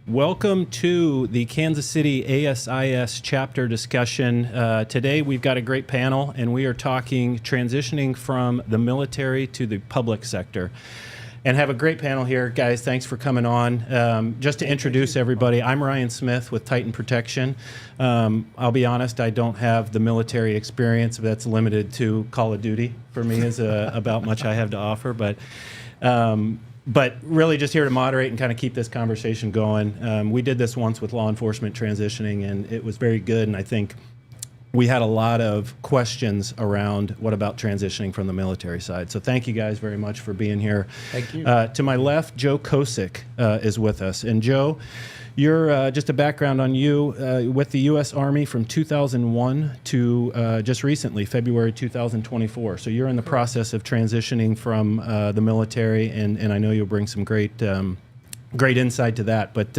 Welcome to the Kansas City ASIS chapter discussion. Today we've got a great panel, and we are talking transitioning from the military to the public sector. And have a great panel here. Guys, thanks for coming on. Just to introduce everybody, I'm Ryan Smith with Titan Protection. I'll be honest, I don't have the military experience. That's limited to Call of Duty for me is about much I have to offer. But really just here to moderate and kind of keep this conversation going. We did this once with law enforcement transitioning, and it was very good. And I think we had a lot of questions around what about transitioning from the military side. So thank you guys very much for being here. Thank you. To my left, Joe Kosek is with us. And Joe, you're just a background on you with the U.S. Army from 2001 to just recently, February 2024. So you're in the process of transitioning from the military, and I know you'll bring some great insight to that. But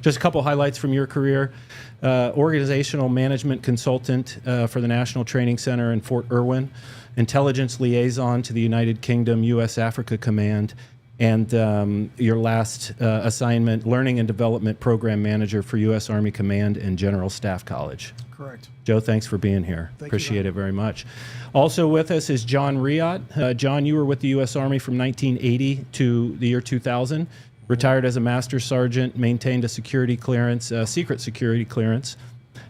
just a couple highlights from your career. Organizational management consultant for the National Training Center in Fort Irwin, intelligence liaison to the United Kingdom U.S. Africa Command, and your last assignment, learning and development program manager for U.S. Army Command and General Staff College. Correct. Joe, thanks for being here. Appreciate it very much. Also with us is John Riotte. John, you were with the U.S. Army from 1980 to the year 2000. Retired as a master sergeant, maintained a security clearance, secret security clearance,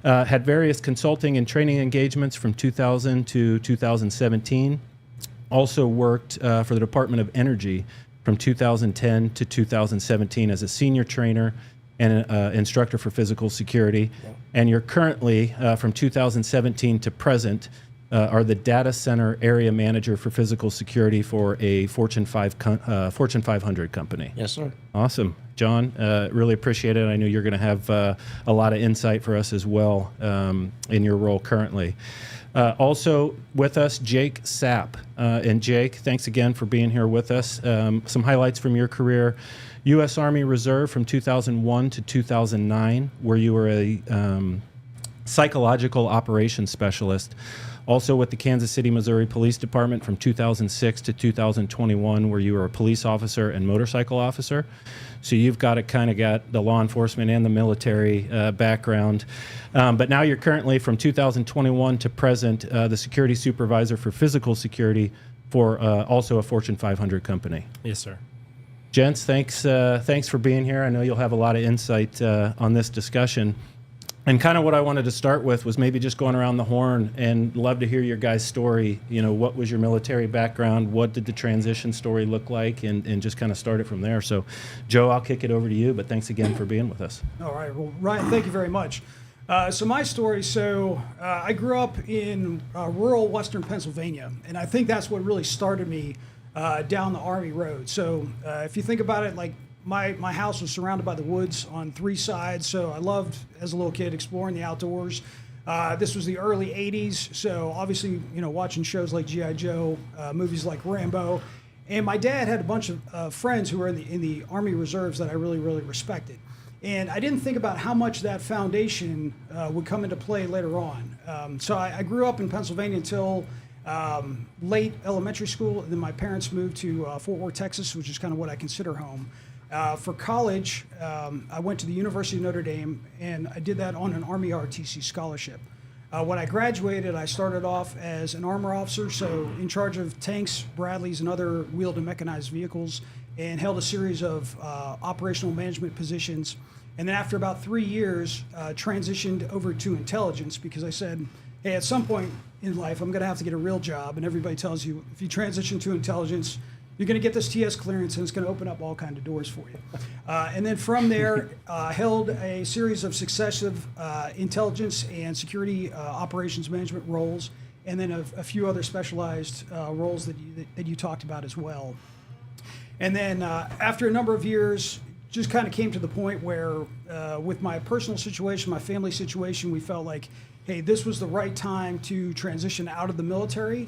had various consulting and training engagements from 2000 to 2017. Also worked for the Department of Energy from 2010 to 2017 as a senior trainer and instructor for physical security. And you're currently, from 2017 to present, are the data center area manager for physical security for a Fortune 500 company. Yes, sir. Awesome. John, really appreciate it. I know you're going to have a lot of insight for us as well in your role currently. Also with us, Jake Sapp. And Jake, thanks again for being here with us. Some highlights from your career. U.S. Army Reserve from 2001 to 2009, where you were a psychological operations specialist. Also with the Kansas City, Missouri Police Department from 2006 to 2021, where you were a police officer and motorcycle officer. So you've got the law enforcement and the military background. But now you're currently, from 2021 to present, the security supervisor for physical security for also a Fortune 500 company. Yes, sir. Gents, thanks for being here. I know you'll have a lot of insight on this discussion. And kind of what I wanted to start with was maybe just going around the horn, and love to hear your guys' story. You know, what was your military background? What did the transition story look like? And just kind of start it from there. So, Joe, I'll kick it over to you, but thanks again for being with us. All right. Well, Ryan, thank you very much. So my story, I grew up in rural western Pennsylvania, and I think that's what really started me down the Army road. So if you think about it, like, my house was surrounded by the woods on three sides, so I loved, as a little kid, exploring the outdoors. This was the early 80s, so obviously, watching shows like G.I. Joe, movies like Rambo. And my dad had a bunch of friends who were in the Army Reserves that I really, really respected. And I didn't think about how much that foundation would come into play later on. So I grew up in Pennsylvania until late elementary school, and then my parents moved to Fort Worth, Texas, which is kind of what I consider home. For college, I went to the University of Notre Dame, and I did that on an Army ROTC scholarship. When I graduated, I started off as an armor officer, so in charge of tanks, Bradleys, and other wheeled and mechanized vehicles, and held a series of operational management positions. And then after about 3 years, transitioned over to intelligence, because I said, hey, at some point in life, I'm going to have to get a real job. And everybody tells you, if you transition to intelligence, you're going to get this TS clearance, and it's going to open up all kinds of doors for you. And then from there, held a series of successive intelligence and security operations management roles, and then a few other specialized roles that you talked about as well. And then after a number of years, just kind of came to the point where with my personal situation, my family situation, we felt like, hey, this was the right time to transition out of the military.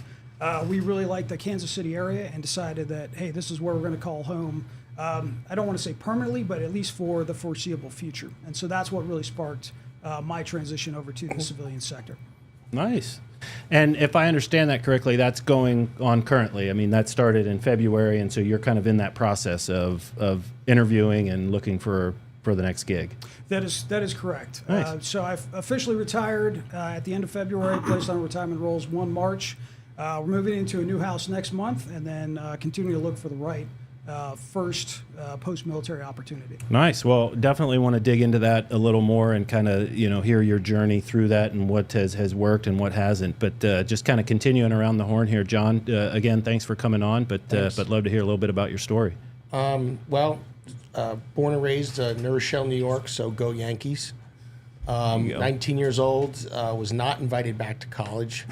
We really liked the Kansas City area and decided that, hey, this is where we're going to call home. I don't want to say permanently, but at least for the foreseeable future. And so that's what really sparked my transition over to the civilian sector. Nice. And if I understand that correctly, that's going on currently. I mean, that started in February, and so you're kind of in that process of interviewing and looking for for the next gig. That is correct. Nice. So I've officially retired at the end of February, placed on retirement rolls 1 March. We're moving into a new house next month, and then continuing to look for the right first post-military opportunity. Nice. Well, definitely want to dig into that a little more and kind of, hear your journey through that and what has worked and what hasn't. But just kind of continuing around the horn here, John, again, thanks for coming on, but love to hear a little bit about your story. Born and raised New Rochelle, New York, so go Yankees. 19 years old, was not invited back to college.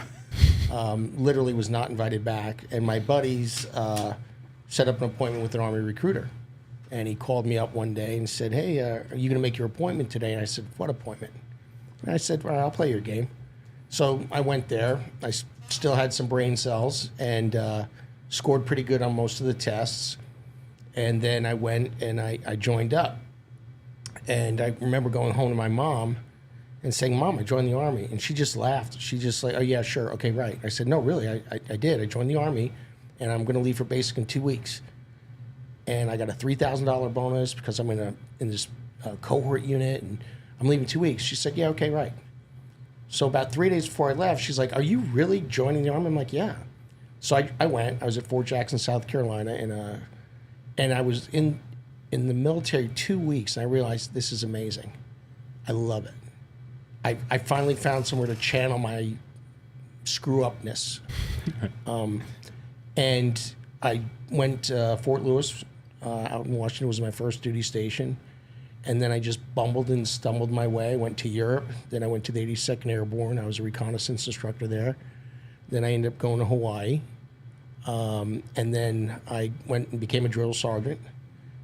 Literally was not invited back. And my buddies set up an appointment with an Army recruiter. And he called me up one day and said, hey, are you going to make your appointment today? And I said, what appointment? And I said, well, I'll play your game. So I went there. I still had some brain cells and scored pretty good on most of the tests. And then I went and I joined up. And I remember going home to my mom and saying, Mom, I joined the Army. And she just laughed. She just like, oh, yeah, sure. Okay, right. I said, no, really, I did. I joined the Army, and I'm going to leave for basic in 2 weeks. And I got a $3,000 bonus because I'm in this cohort unit, and I'm leaving 2 weeks. She said, yeah, okay, right. So about 3 days before I left, she's like, are you really joining the Army? I'm like, yeah. So I went. I was at Fort Jackson, South Carolina, and I was in the military 2 weeks, and I realized this is amazing. I love it. I finally found somewhere to channel my screw-upness. And I went to Fort Lewis out in Washington. Was my first duty station. And then I just bumbled and stumbled my way. I went to Europe. Then I went to the 82nd Airborne. I was a reconnaissance instructor there. Then I ended up going to Hawaii. And then I went and became a drill sergeant.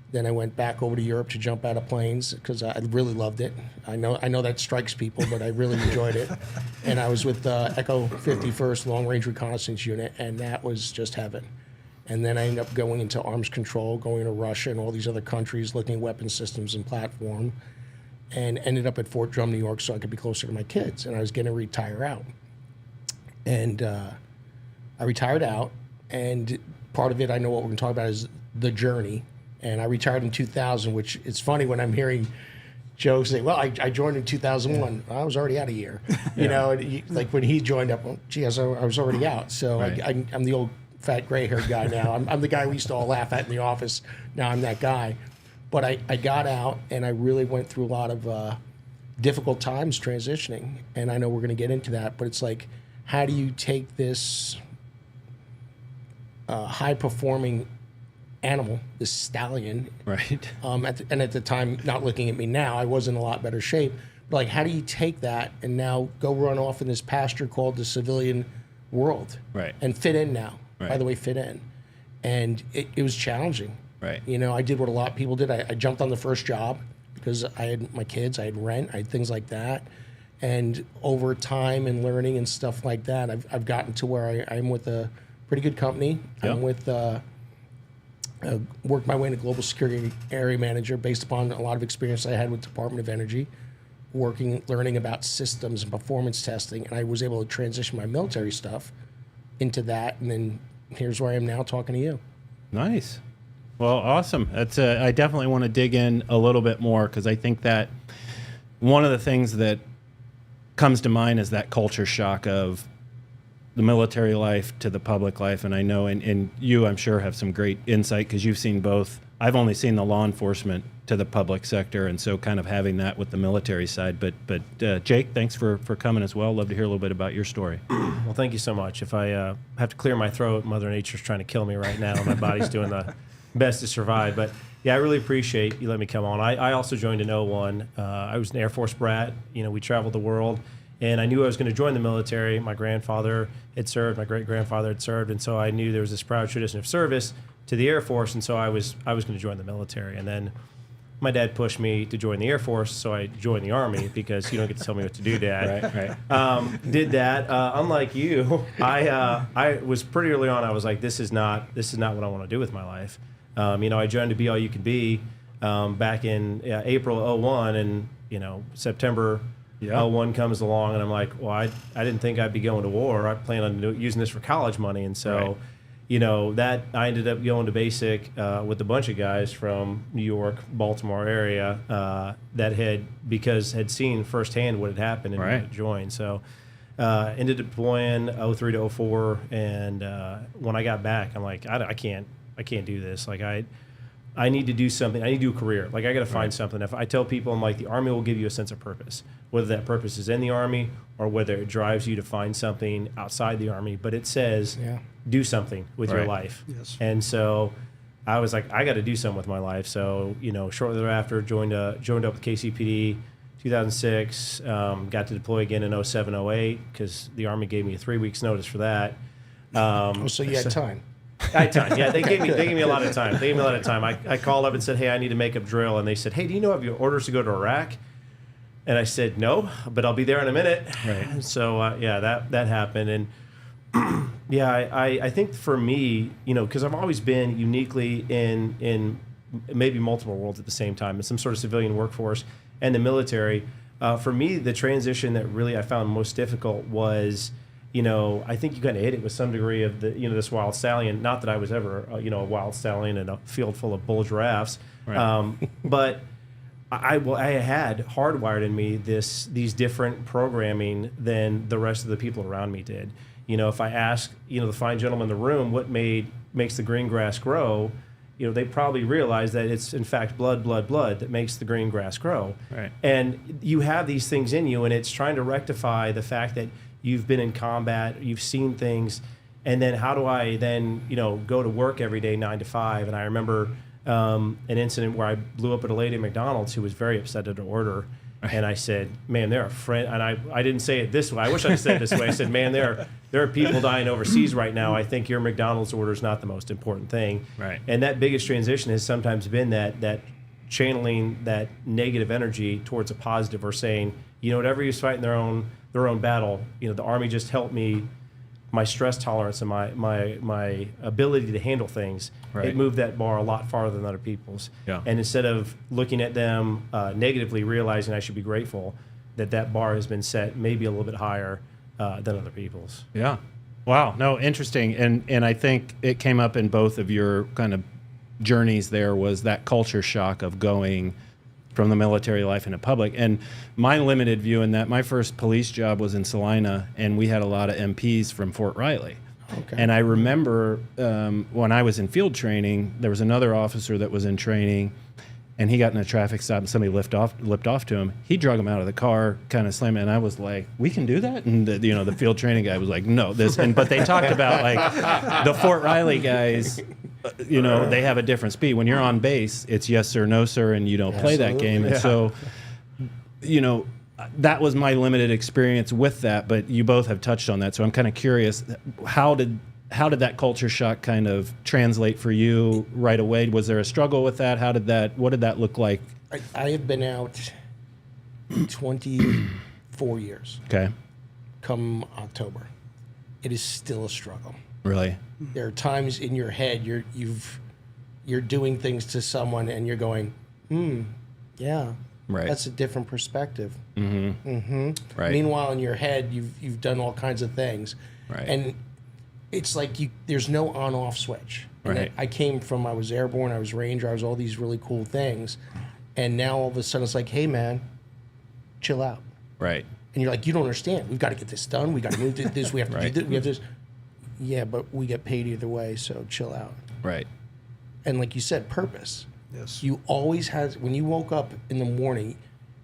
Then I went back over to Europe to jump out of planes because I really loved it. I know that strikes people, but I really enjoyed it. And I was with Echo 51st Long Range Reconnaissance Unit, and that was just heaven. And then I ended up going into arms control, going to Russia and all these other countries, looking at weapon systems and platform, and ended up at Fort Drum, New York, so I could be closer to my kids. And I was going to retire out. And I retired out, and part of it, I know what we're going to talk about, is the journey. And I retired in 2000, which it's funny when I'm hearing Joe say, well, I joined in 2001. I was already out a year. You know, and like when he joined up, well, gee, I was already out. So Right. I'm the old fat gray-haired guy now. I'm the guy we used to all laugh at in the office. Now I'm that guy. But I got out, and I really went through a lot of difficult times transitioning. And I know we're going to get into that. But it's like, how do you take this high-performing animal, this stallion, Right. at the time, not looking at me now, I was in a lot better shape. But like, how do you take that and now go run off in this pasture called the civilian world, Right. and fit in now? Right. By the way, fit in, and it was challenging. Right. You know, I did what a lot of people did. I jumped on the first job because I had my kids, I had rent, I had things like that, and over time and learning and stuff like that, I've gotten to where I'm with a pretty good company. Yep. I'm with. Worked my way into global security area manager based upon a lot of experience I had with Department of Energy, learning about systems and performance testing, and I was able to transition my military stuff into that, and then here's where I am now talking to you. Nice. Well, awesome. That's I definitely want to dig in a little bit more because I think that one of the things that comes to mind is that culture shock of the military life to the public life. And I know, and you, I'm sure, have some great insight because you've seen both. I've only seen the law enforcement to the public sector, and so kind of having that with the military side. But Jake, thanks for coming as well. Love to hear a little bit about your story. Well, thank you so much. If I have to clear my throat, Mother Nature's trying to kill me right now. My body's doing the best to survive. But yeah, I really appreciate you letting me come on. I also joined in 01. I was an Air Force brat. You know, we traveled the world. And I knew I was going to join the military. My grandfather had served, my great-grandfather had served, and so I knew there was this proud tradition of service to the Air Force, and so I was going to join the military. And then my dad pushed me to join the Air Force, so I joined the Army because you don't get to tell me what to do, Dad. Right. Did that. Unlike you, I was pretty early on. I was like, this is not what I want to do with my life. You know, I joined to Be All You Can Be back in April '01, and you know, September. Yeah. 01 comes along, and I'm like, well, I didn't think I'd be going to war. I plan on using this for college money. And so, Right. that I ended up going to basic with a bunch of guys from New York, Baltimore area that had seen firsthand what had happened and Right. joined. So ended up deploying 03 to 04, and when I got back, I'm like, I can't do this. Like I need to do something. I need to do a career. Like I got to find something. If I tell people, I'm like, the Army will give you a sense of purpose, whether that purpose is in the Army or whether it drives you to find something outside the Army. But it says, do something with your Right. life. Yes. And so I was like, I got to do something with my life. So shortly thereafter, joined up with KCPD. 2006, got to deploy again in 07, 08 because the Army gave me a 3 weeks notice for that. So you had time. I had time. Yeah, they gave me a lot of time. They gave me a lot of time. I called up and said, hey, I need to make up drill. And they said, hey, do you know of your orders to go to Iraq? And I said, no, but I'll be there in a minute. Right. So, that happened. And, I think for me, because I've always been uniquely in maybe multiple worlds at the same time, in some sort of civilian workforce and the military. For me, the transition that really I found most difficult was, I think you kind of hit it with some degree of the, this wild stallion. Not that I was ever, a wild stallion in a field full of bull giraffes, Right. but I had hardwired in me these different programming than the rest of the people around me did. If I ask, the fine gentleman in the room what makes the green grass grow, they probably realize that it's in fact blood that makes the green grass grow. Right. And you have these things in you, and it's trying to rectify the fact that you've been in combat, you've seen things, and then how do I then, go to work every day 9 to 5? And I remember an incident where I blew up at a lady at McDonald's who was very upset at an order. And I said, man, they're a friend. And I didn't say it this way. I wish I said it this way. I said, man, there are people dying overseas right now. I think your McDonald's order is not the most important thing. Right. And that biggest transition has sometimes been that channeling that negative energy towards a positive, or saying, whatever you're fighting their own battle, the Army just helped me, my stress tolerance and my ability to handle things. Right. It moved that bar a lot farther than other people's. Yeah. And instead of looking at them negatively, realizing I should be grateful that bar has been set maybe a little bit higher than other people's. Yeah. Wow. No, interesting. And I think it came up in both of your kind of journeys there, was that culture shock of going from the military life into public. And my limited view in that, my first police job was in Salina, and we had a lot of MPs from Fort Riley. Okay. And I remember when I was in field training, there was another officer that was in training, and he got in a traffic stop, and somebody lipped off to him. He drug him out of the car, kind of slammed it, and I was like, "We can do that?" And the field training guy was like, "No, this." But they talked about like the Fort Riley guys. They have a different speed. When you're on base, it's yes sir, no sir, and you don't play that game. And so, that was my limited experience with that. But you both have touched on that, so I'm kind of curious. How did that culture shock kind of translate for you right away? Was there a struggle with that? What did that look like? I have been out 24 years. Okay. Come October, it is still a struggle. Really? There are times in your head you're doing things to someone and you're going, yeah, Right. that's a different perspective. Right. Meanwhile, in your head, you've done all kinds of things, Right. and it's like there's no on-off switch. And Right. I was airborne, I was Ranger, I was all these really cool things, and now all of a sudden it's like, hey man, chill out. Right. And you're like, you don't understand. We've got to get this done. We got to move this. We have to Right. do this. We have this. Yeah, but we get paid either way, so chill out. Right. And like you said, purpose. Yes. You always had, when you woke up in the morning,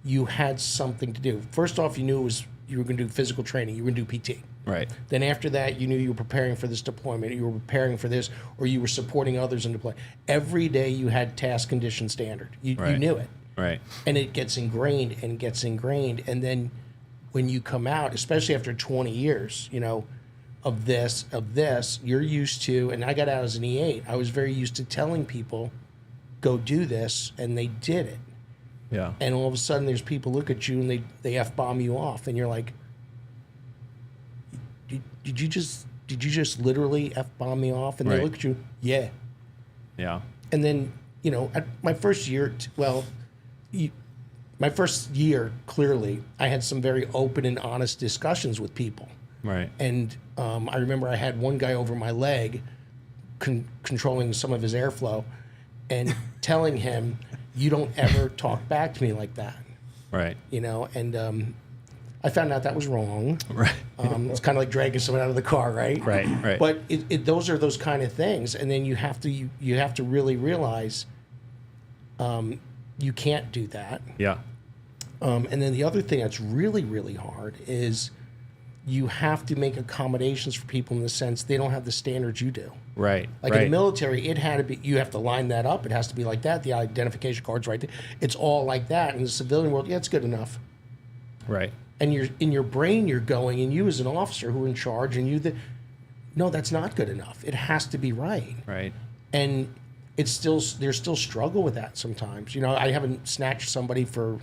you had something to do. First off, you knew you were going to do physical training. You were going to do PT. Right. Then after that, you knew you were preparing for this deployment. You were preparing for this, or you were supporting others in deployment. Every day you had task, condition, standard. You Right. knew it. Right. And it gets ingrained and gets ingrained. And then when you come out, especially after 20 years, of this, you're used to, and I got out as an E8, I was very used to telling people, go do this, and they did it. Yeah. And all of a sudden there's people look at you and they F-bomb you off, and you're like, did you just literally F-bomb me off? And Right. they look at you, yeah. Yeah. And then, at my first year, my first year, clearly, I had some very open and honest discussions with people. Right. And I remember I had one guy over my leg controlling some of his airflow and telling him, you don't ever talk back to me like that. Right. You know, and I found out that was wrong. Right. It's kind of like dragging someone out of the car, right? Right. Right. But those are those kind of things, and then you have to really realize you can't do that. Yeah. And then the other thing that's really, really hard is you have to make accommodations for people in the sense they don't have the standards you do. Right. Like right. in the military, it had to be, you have to line that up. It has to be like that. The identification card's right there. It's all like that. In the civilian world, yeah, it's good enough. Right. And you're in your brain, you're going, and you as an officer who are in charge, and no, that's not good enough. It has to be right. Right. And there's still struggle with that sometimes. You know, I haven't snatched somebody for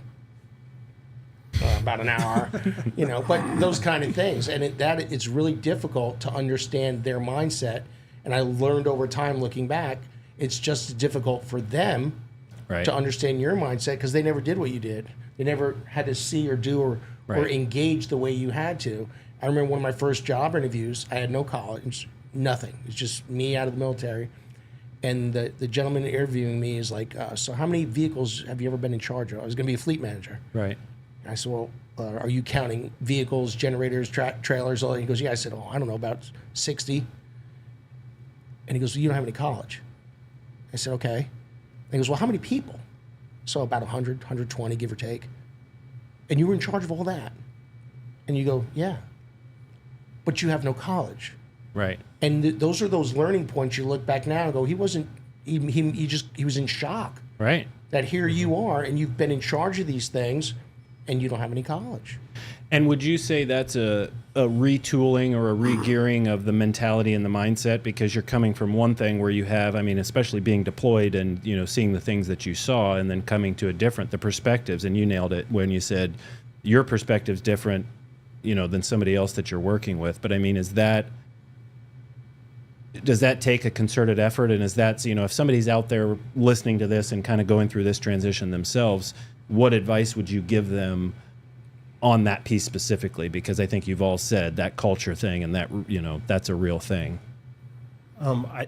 about an hour, you know, but those kind of things. And it's really difficult to understand their mindset. And I learned over time, looking back, it's just as difficult for them Right. to understand your mindset because they never did what you did. They never had to see or do or Right. engage the way you had to. I remember one of my first job interviews, I had no college, nothing. It's just me out of the military. And the gentleman interviewing me is like, so how many vehicles have you ever been in charge of? I was going to be a fleet manager. Right. I said, well, are you counting vehicles, generators, trailers? All that? He goes, yeah. I said, oh, I don't know, about 60. And he goes, well, you don't have any college. I said, okay. And he goes, well, how many people? So about 100, 120, give or take. And you were in charge of all that. And you go, yeah. But you have no college. Right. And those are those learning points you look back now and go, he was in shock. Right. That here you are and you've been in charge of these things and you don't have any college. And would you say that's a retooling or a regearing of the mentality and the mindset, because you're coming from one thing where you have, I mean, especially being deployed and, you know, seeing the things that you saw, and then coming to the perspectives, and you nailed it when you said your perspective's different, you know, than somebody else that you're working with. But I mean, does that take a concerted effort? And is that, you know, if somebody's out there listening to this and kind of going through this transition themselves, what advice would you give them on that piece specifically? Because I think you've all said that culture thing, and that, you know, that's a real thing. I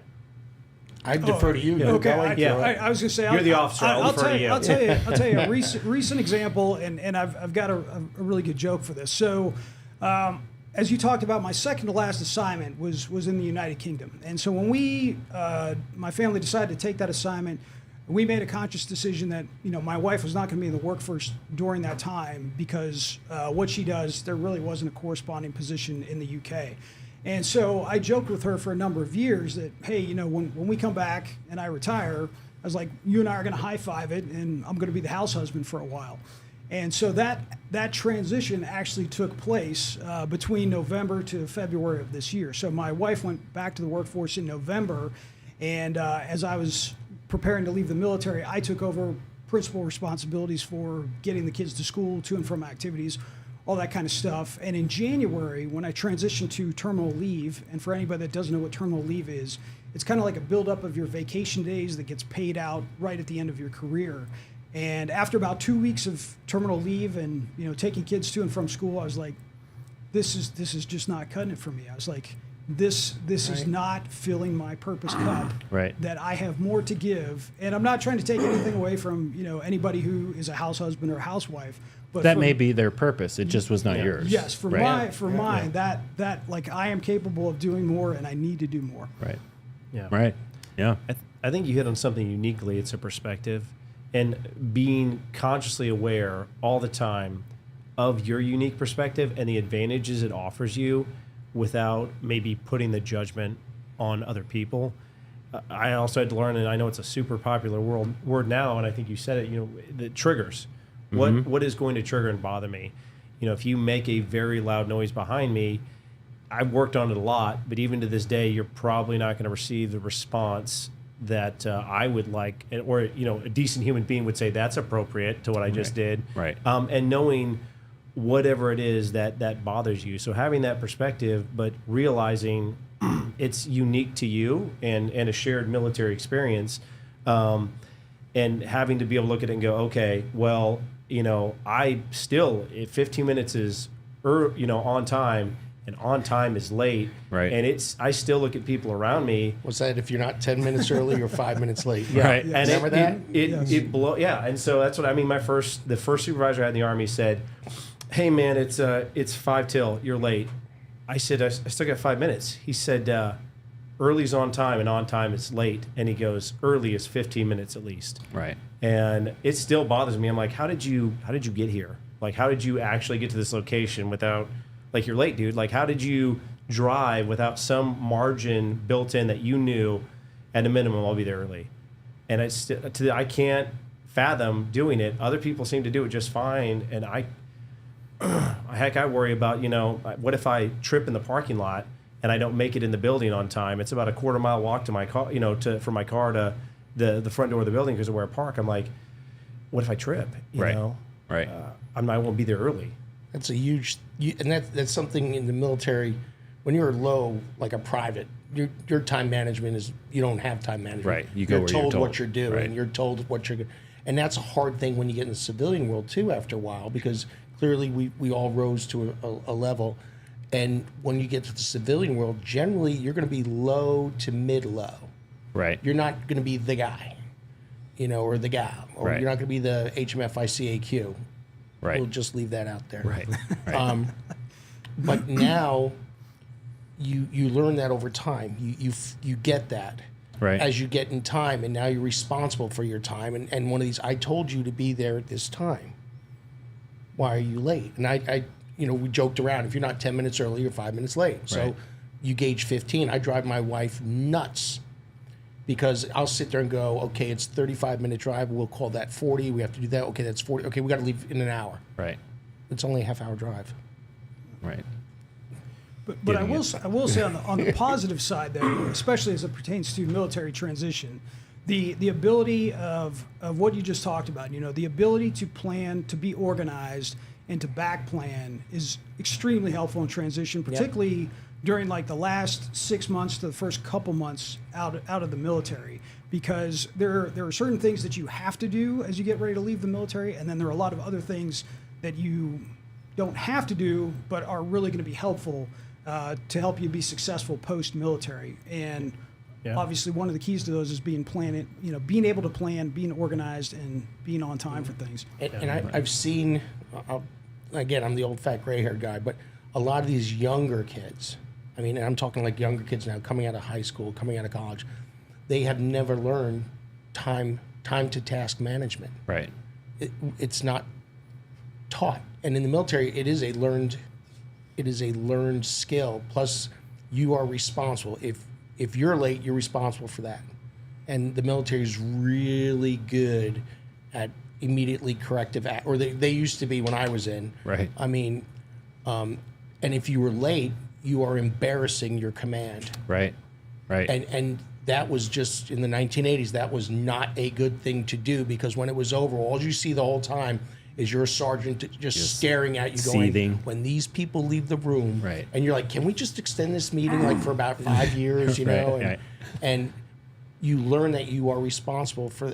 defer to you. Okay, Go. I was going to say, You're the officer. I'll defer to you. I'll tell you a recent example, and I've got a really good joke for this. So, as you talked about, my second to last assignment was in the United Kingdom, and so when my family decided to take that assignment, we made a conscious decision that, you know, my wife was not going to be in the workforce during that time because what she does, there really wasn't a corresponding position in the UK. And so I joked with her for a number of years that, hey, you know, when we come back and I retire, I was like, you and I are going to high five it, and I'm going to be the house husband for a while. And so that transition actually took place between November to February of this year. So my wife went back to the workforce in November, and as I was preparing to leave the military, I took over principal responsibilities for getting the kids to school, to and from activities, all that kind of stuff. And in January, when I transitioned to terminal leave, and for anybody that doesn't know what terminal leave is, it's kind of like a buildup of your vacation days that gets paid out right at the end of your career. And after about 2 weeks of terminal leave and, you know, taking kids to and from school, I was like, this is just not cutting it for me. I was like, this is not filling my purpose cup. Right. That I have more to give, and I'm not trying to take anything away from, you know, anybody who is a house husband or a housewife. But That may be their purpose. It just was not yours. Yes, for right? mine, that like I am capable of doing more, and I need to do more. Right. Yeah. Right. Yeah. I think you hit on something uniquely. It's a perspective, and being consciously aware all the time of your unique perspective and the advantages it offers you without maybe putting the judgment on other people. I also had to learn, and I know it's a super popular word now, and I think you said it, you know, the triggers. What is going to trigger and bother me? You know, if you make a very loud noise behind me, I've worked on it a lot, but even to this day, you're probably not going to receive the response that I would like, or, you know, a decent human being would say that's appropriate to what I just did. Right. And knowing whatever it is that bothers you. So having that perspective, but realizing it's unique to you and a shared military experience, and having to be able to look at it and go, okay, well, you know, I still, if 15 minutes is, you know, on time, and on time is late. Right. And I still look at people around me. What's that? If you're not 10 minutes early, you're 5 minutes late. Yeah. Right. And Remember that? Yeah. And so that's what I mean. The first supervisor I had in the Army said, "Hey man, it's 5 till, you're late." I said, I still got 5 minutes. He said, early's on time and on time is late. And he goes, early is 15 minutes at least. Right. And it still bothers me. I'm like, how did you get here? Like, how did you actually get to this location without, like, you're late, dude. Like, how did you drive without some margin built in that you knew at a minimum I'll be there early? And I can't fathom doing it. Other people seem to do it just fine. And I worry about, what if I trip in the parking lot and I don't make it in the building on time? It's about a quarter-mile walk to my car, from my car to the front door of the building because of where I park. I'm like, what if I trip? You know? Right. I won't be there early. That's a huge, and that's something in the military. When you're low, like a private, your time management is, you don't have time management. Right. You go you're where told you're told. what you're doing. Right. You're told what you're, and that's a hard thing when you get in the civilian world too. After a while, because clearly we all rose to a level, and when you get to the civilian world, generally you're going to be low to mid low. Right. You're not going to be the guy, or the gal, or Right. you're not going to be the HMFICAQ. Right. We'll just leave that out there. Right. Right. But now you learn that over time. You get that Right. as you get in time, and now you're responsible for your time. And one of these, I told you to be there at this time. Why are you late? And I we joked around. If you're not 10 minutes early, you're 5 minutes late. So Right. you gauge 15. I drive my wife nuts because I'll sit there and go, okay, it's 35-minute drive. We'll call that 40. We have to do that. Okay, that's 40. Okay, we got to leave in an hour. Right. It's only a half-hour drive. Right. But I Getting will say on the positive side, though, especially as it pertains to military transition, the ability of what you just talked about, the ability to plan, to be organized, and to back plan is extremely helpful in transition, particularly during like the last 6 months to the first couple months out of the military, because there are certain things that you have to do as you get ready to leave the military, and then there are a lot of other things that you don't have to do but are really going to be helpful to help you be successful post-military. And obviously one of the keys to those is being able to plan, being organized, and being on time for things. And I've seen, again, I'm the old fat gray-haired guy, but a lot of these younger kids, and I'm talking like younger kids now, coming out of high school, coming out of college, they have never learned time to task management. Right. It's not taught. And in the military, it is a learned skill. Plus, you are responsible. If you're late, you're responsible for that. And the military is really good at immediately corrective act, or they used to be when I was in. Right. And if you were late, you are embarrassing your command. Right. Right. And that was just in the 1980s. That was not a good thing to do, because when it was over, all you see the whole time is your sergeant just staring at you, seething. going, when these people leave the room, Right. and you're like, can we just extend this meeting like for about 5 years, Right. And you learn that you are responsible for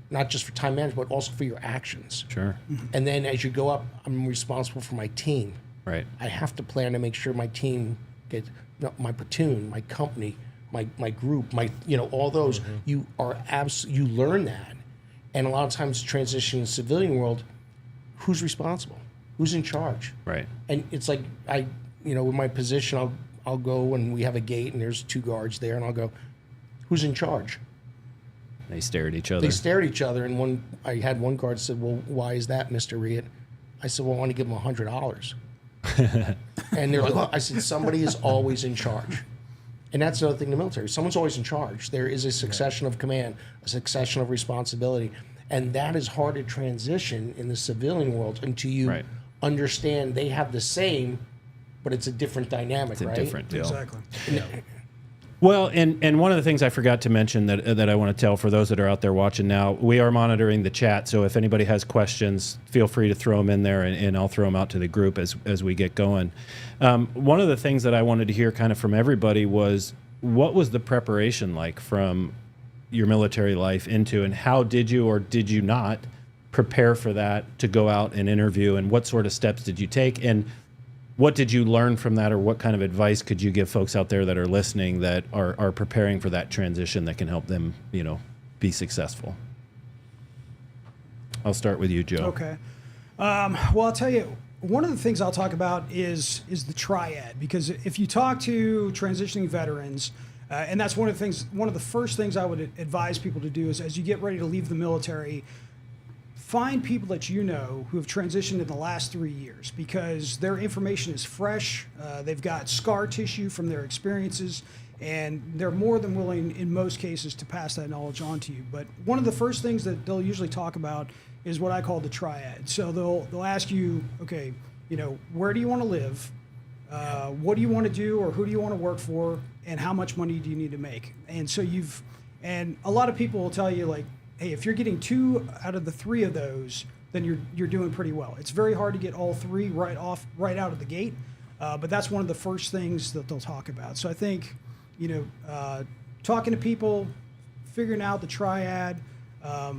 not just for time management, but also for your actions. Sure. And then as you go up, I'm responsible for my team. Right. I have to plan to make sure my team gets, my platoon, my company, my group, all those. You are you learn that, and a lot of times transition in the civilian world, who's responsible, who's in charge, Right. and it's like with my position, I'll go and we have a gate and there's 2 guards there, and I'll go, who's in charge? They stare at each other. They stare at each other, and I had one guard said, well, why is that, Mr. Riotte? I said, well, I want to give him $100. And they're like, oh. I said, somebody is always in charge. And that's another thing in the military. Someone's always in charge. There is a succession of command, a succession of responsibility. And that is hard to transition in the civilian world until you Right. understand they have the same, but it's a different dynamic, It's a right? different deal. Exactly. Well, and one of the things I forgot to mention that I want to tell for those that are out there watching now, we are monitoring the chat. So if anybody has questions, feel free to throw them in there, and I'll throw them out to the group as we get going. One of the things that I wanted to hear kind of from everybody was, what was the preparation like from your military life into, and how did you or did you not prepare for that to go out and interview, and what sort of steps did you take? And what did you learn from that, or what kind of advice could you give folks out there that are listening that are preparing for that transition that can help them, be successful? I'll start with you, Joe. Okay. Well, I'll tell you, one of the things I'll talk about is the triad, because if you talk to transitioning veterans, and that's one of the first things I would advise people to do is, as you get ready to leave the military, find people that you know who have transitioned in the last 3 years, because their information is fresh. They've got scar tissue from their experiences, and they're more than willing, in most cases, to pass that knowledge on to you. But one of the first things that they'll usually talk about is what I call the triad. So they'll ask you, okay, where do you want to live? What do you want to do, or who do you want to work for, and how much money do you need to make? And so and a lot of people will tell you, like, hey, if you're getting 2 out of the 3 of those, then you're doing pretty well. It's very hard to get all 3 right out of the gate, but that's one of the first things that they'll talk about. So I think, talking to people, figuring out the triad,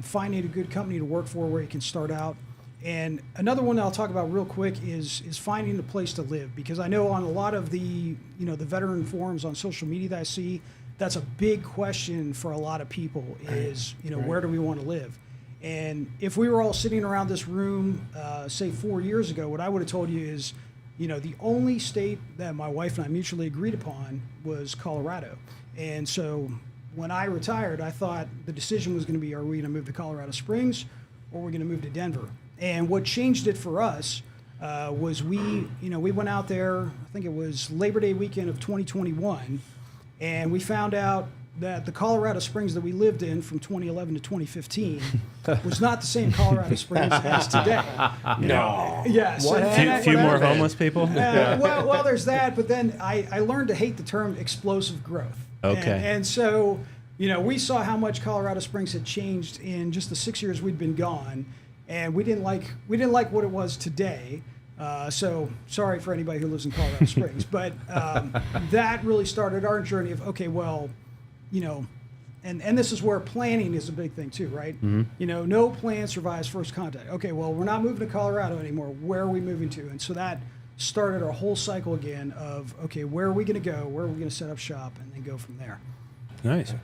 finding a good company to work for where you can start out. And another one that I'll talk about real quick is finding a place to live, because I know on a lot of the the veteran forums on social media that I see, that's a big question for a lot of people is, where do we want to live? And if we were all sitting around this room, say 4 years ago, what I would have told you is, the only state that my wife and I mutually agreed upon was Colorado. And so when I retired, I thought the decision was going to be, are we going to move to Colorado Springs, or are we going to move to Denver? And what changed it for us was we went out there, I think it was Labor Day weekend of 2021, and we found out that the Colorado Springs that we lived in from 2011 to 2015 was not the same Colorado Springs as today. No. Yes. A few more homeless people? Well, there's that, but then I learned to hate the term explosive growth. Okay. And so, we saw how much Colorado Springs had changed in just the 6 years we'd been gone, and we didn't like what it was today. So sorry for anybody who lives in Colorado Springs, but that really started our journey of, okay, well, and this is where planning is a big thing too, right? Mm-hmm. No plan survives first contact. Okay, well, we're not moving to Colorado anymore. Where are we moving to? And so that started our whole cycle again of, okay, where are we going to go? Where are we going to set up shop? And then go from there. Nice.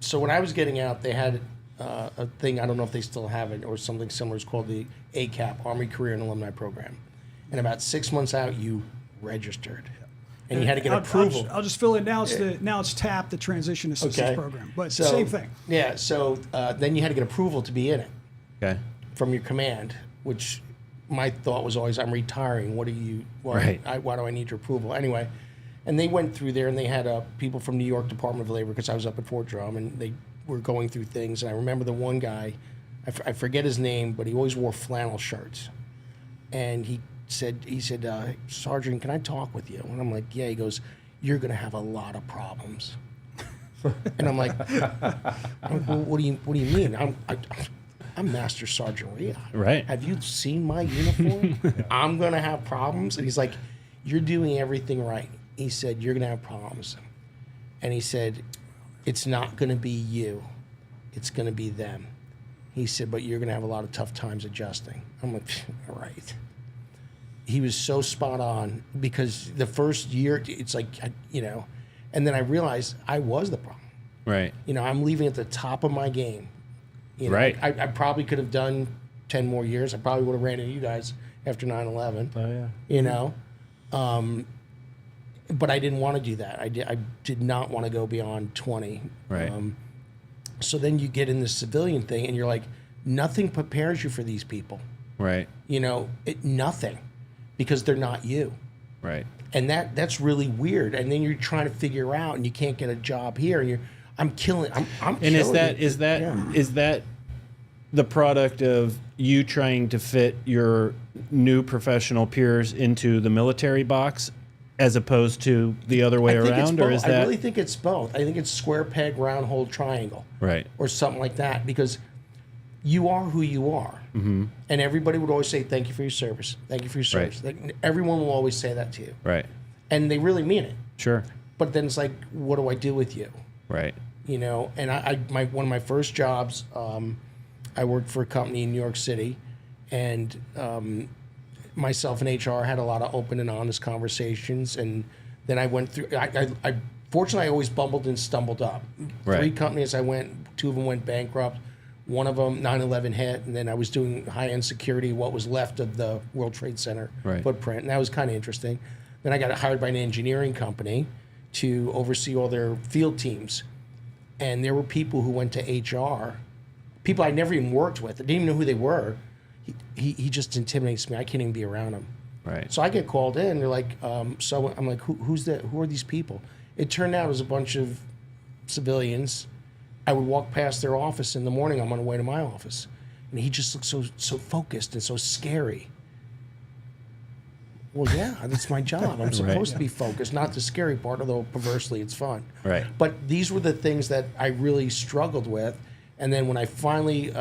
So when I was getting out, they had a thing, I don't know if they still have it, or something similar. It's called the ACAP, Army Career and Alumni Program. And about 6 months out, you registered. And you had to get approval. I'll just fill in. Now it's TAP, the Transition Assistance Program, but same thing. Yeah. So then you had to get approval to be in it. Okay. From your command, which my thought was always, I'm retiring. What do you? Right. Why do I need your approval anyway? And they went through there, and they had people from New York Department of Labor, because I was up at Fort Drum, and they were going through things. And I remember the one guy, I forget his name, but he always wore flannel shirts, and he said, Sergeant, can I talk with you? And I'm like, yeah. He goes, you're going to have a lot of problems. And I'm like, well, what do you mean? I'm Master Sergeant Riotte. Right. Have you seen my uniform? I'm going to have problems. And he's like, you're doing everything right. He said, you're going to have problems. And he said, it's not going to be you. It's going to be them. He said, but you're going to have a lot of tough times adjusting. I'm like, all right. He was so spot on, because the first year, it's like, and then I realized I was the problem. Right. I'm leaving at the top of my game. Right. I probably could have done 10 more years. I probably would have ran into you guys after 9/11. Oh, yeah. But I didn't want to do that. I did not want to go beyond 20. Right. So then you get in this civilian thing, and you're like, nothing prepares you for these people. Right. Nothing, because they're not you. Right. And that's really weird. And then you're trying to figure out, and you can't get a job here, and I'm killing. I'm. And is that the product of you trying to fit your new professional peers into the military box, as opposed to the other way around, or is that? I really think it's both. I think it's square peg, round hole, triangle, right, or something like that, because you are who you are, mm-hmm. and everybody would always say, "Thank you for your service. Thank you for your service." Right. Like, everyone will always say that to you, right, and they really mean it. Sure. But then it's like, what do I do with you? And Right. one of my first jobs, I worked for a company in New York City, and myself and HR had a lot of open and honest conversations, and then I went through. I fortunately I always bumbled and stumbled up. Right. 3 companies I went. 2 of them went bankrupt. One of them 9/11 hit, and then I was doing high-end security, what was left of the World Trade Center Right. footprint, and that was kind of interesting. Then I got hired by an engineering company to oversee all their field teams, and there were people who went to HR, people I never even worked with, I didn't even know who they were. He just intimidates me. I can't even be around him. Right. So I get called in. They're like, so I'm like, who are these people? It turned out it was a bunch of civilians. I would walk past their office in the morning. I'm on the way to my office, and he just looked so focused and so scary. Well, yeah, that's my job. I'm supposed to be focused, not the scary part, although perversely it's fun. Right. But these were the things that I really struggled with. And then when I finally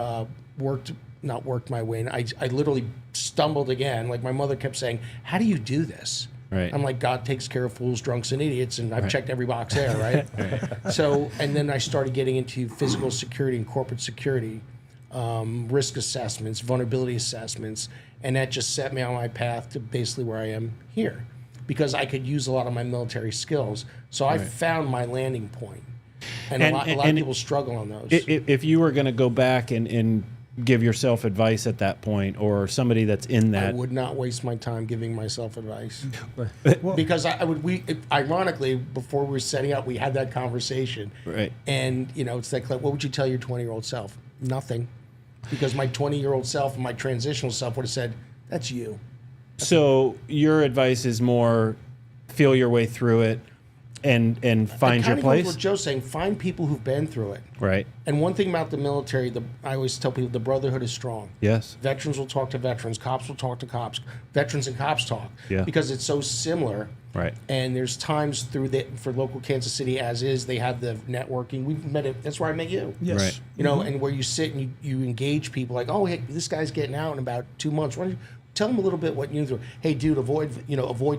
not worked my way in, I literally stumbled again. Like my mother kept saying, how do you do this? Right. I'm like, God takes care of fools, drunks, and idiots, and I've checked every box there, right? So, and then I started getting into physical security and corporate security, risk assessments, vulnerability assessments, and that just set me on my path to basically where I am here, because I could use a lot of my military skills. So I found my landing point, and a lot of people struggle on those. If you were going to go back and give yourself advice at that point, or somebody that's in that, I would not waste my time giving myself advice, because ironically, before we were setting up, we had that conversation, right? And it's like, what would you tell your 20-year-old self? Nothing, because my 20-year-old self and my transitional self would have said, "That's you." So your advice is more feel your way through it and find your place. What Joe's saying, find people who've been through it. Right. And one thing about the military, I always tell people, the brotherhood is strong. Yes. Veterans will talk to veterans. Cops will talk to cops. Veterans and cops talk. Yeah. Because it's so similar. Right. And there's times for local Kansas City, as is, they have the networking. We've met it. That's where I met you. Yes. Right. And where you sit and you engage people like, oh, hey, this guy's getting out in about 2 months. Why don't you tell him a little bit what you do. Hey, dude, avoid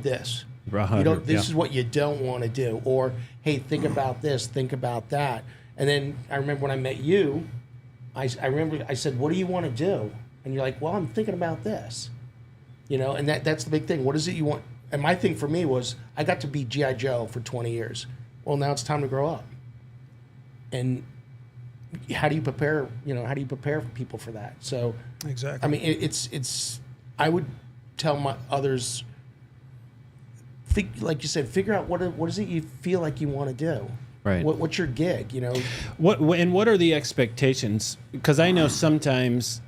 this. This is what you don't want to do. Or, hey, think about this, think about that. And then I remember when I met you, I said, what do you want to do? And you're like, well, I'm thinking about this. And that's the big thing. What is it you want? And my thing for me was, I got to be G.I. Joe for 20 years. Well, now it's time to grow up. And how do you prepare, people for that? So, Exactly. I mean, it's I would tell my others, like you said, figure out what is it you feel like you want to do. Right. What's your gig? What are the expectations? Because I know sometimes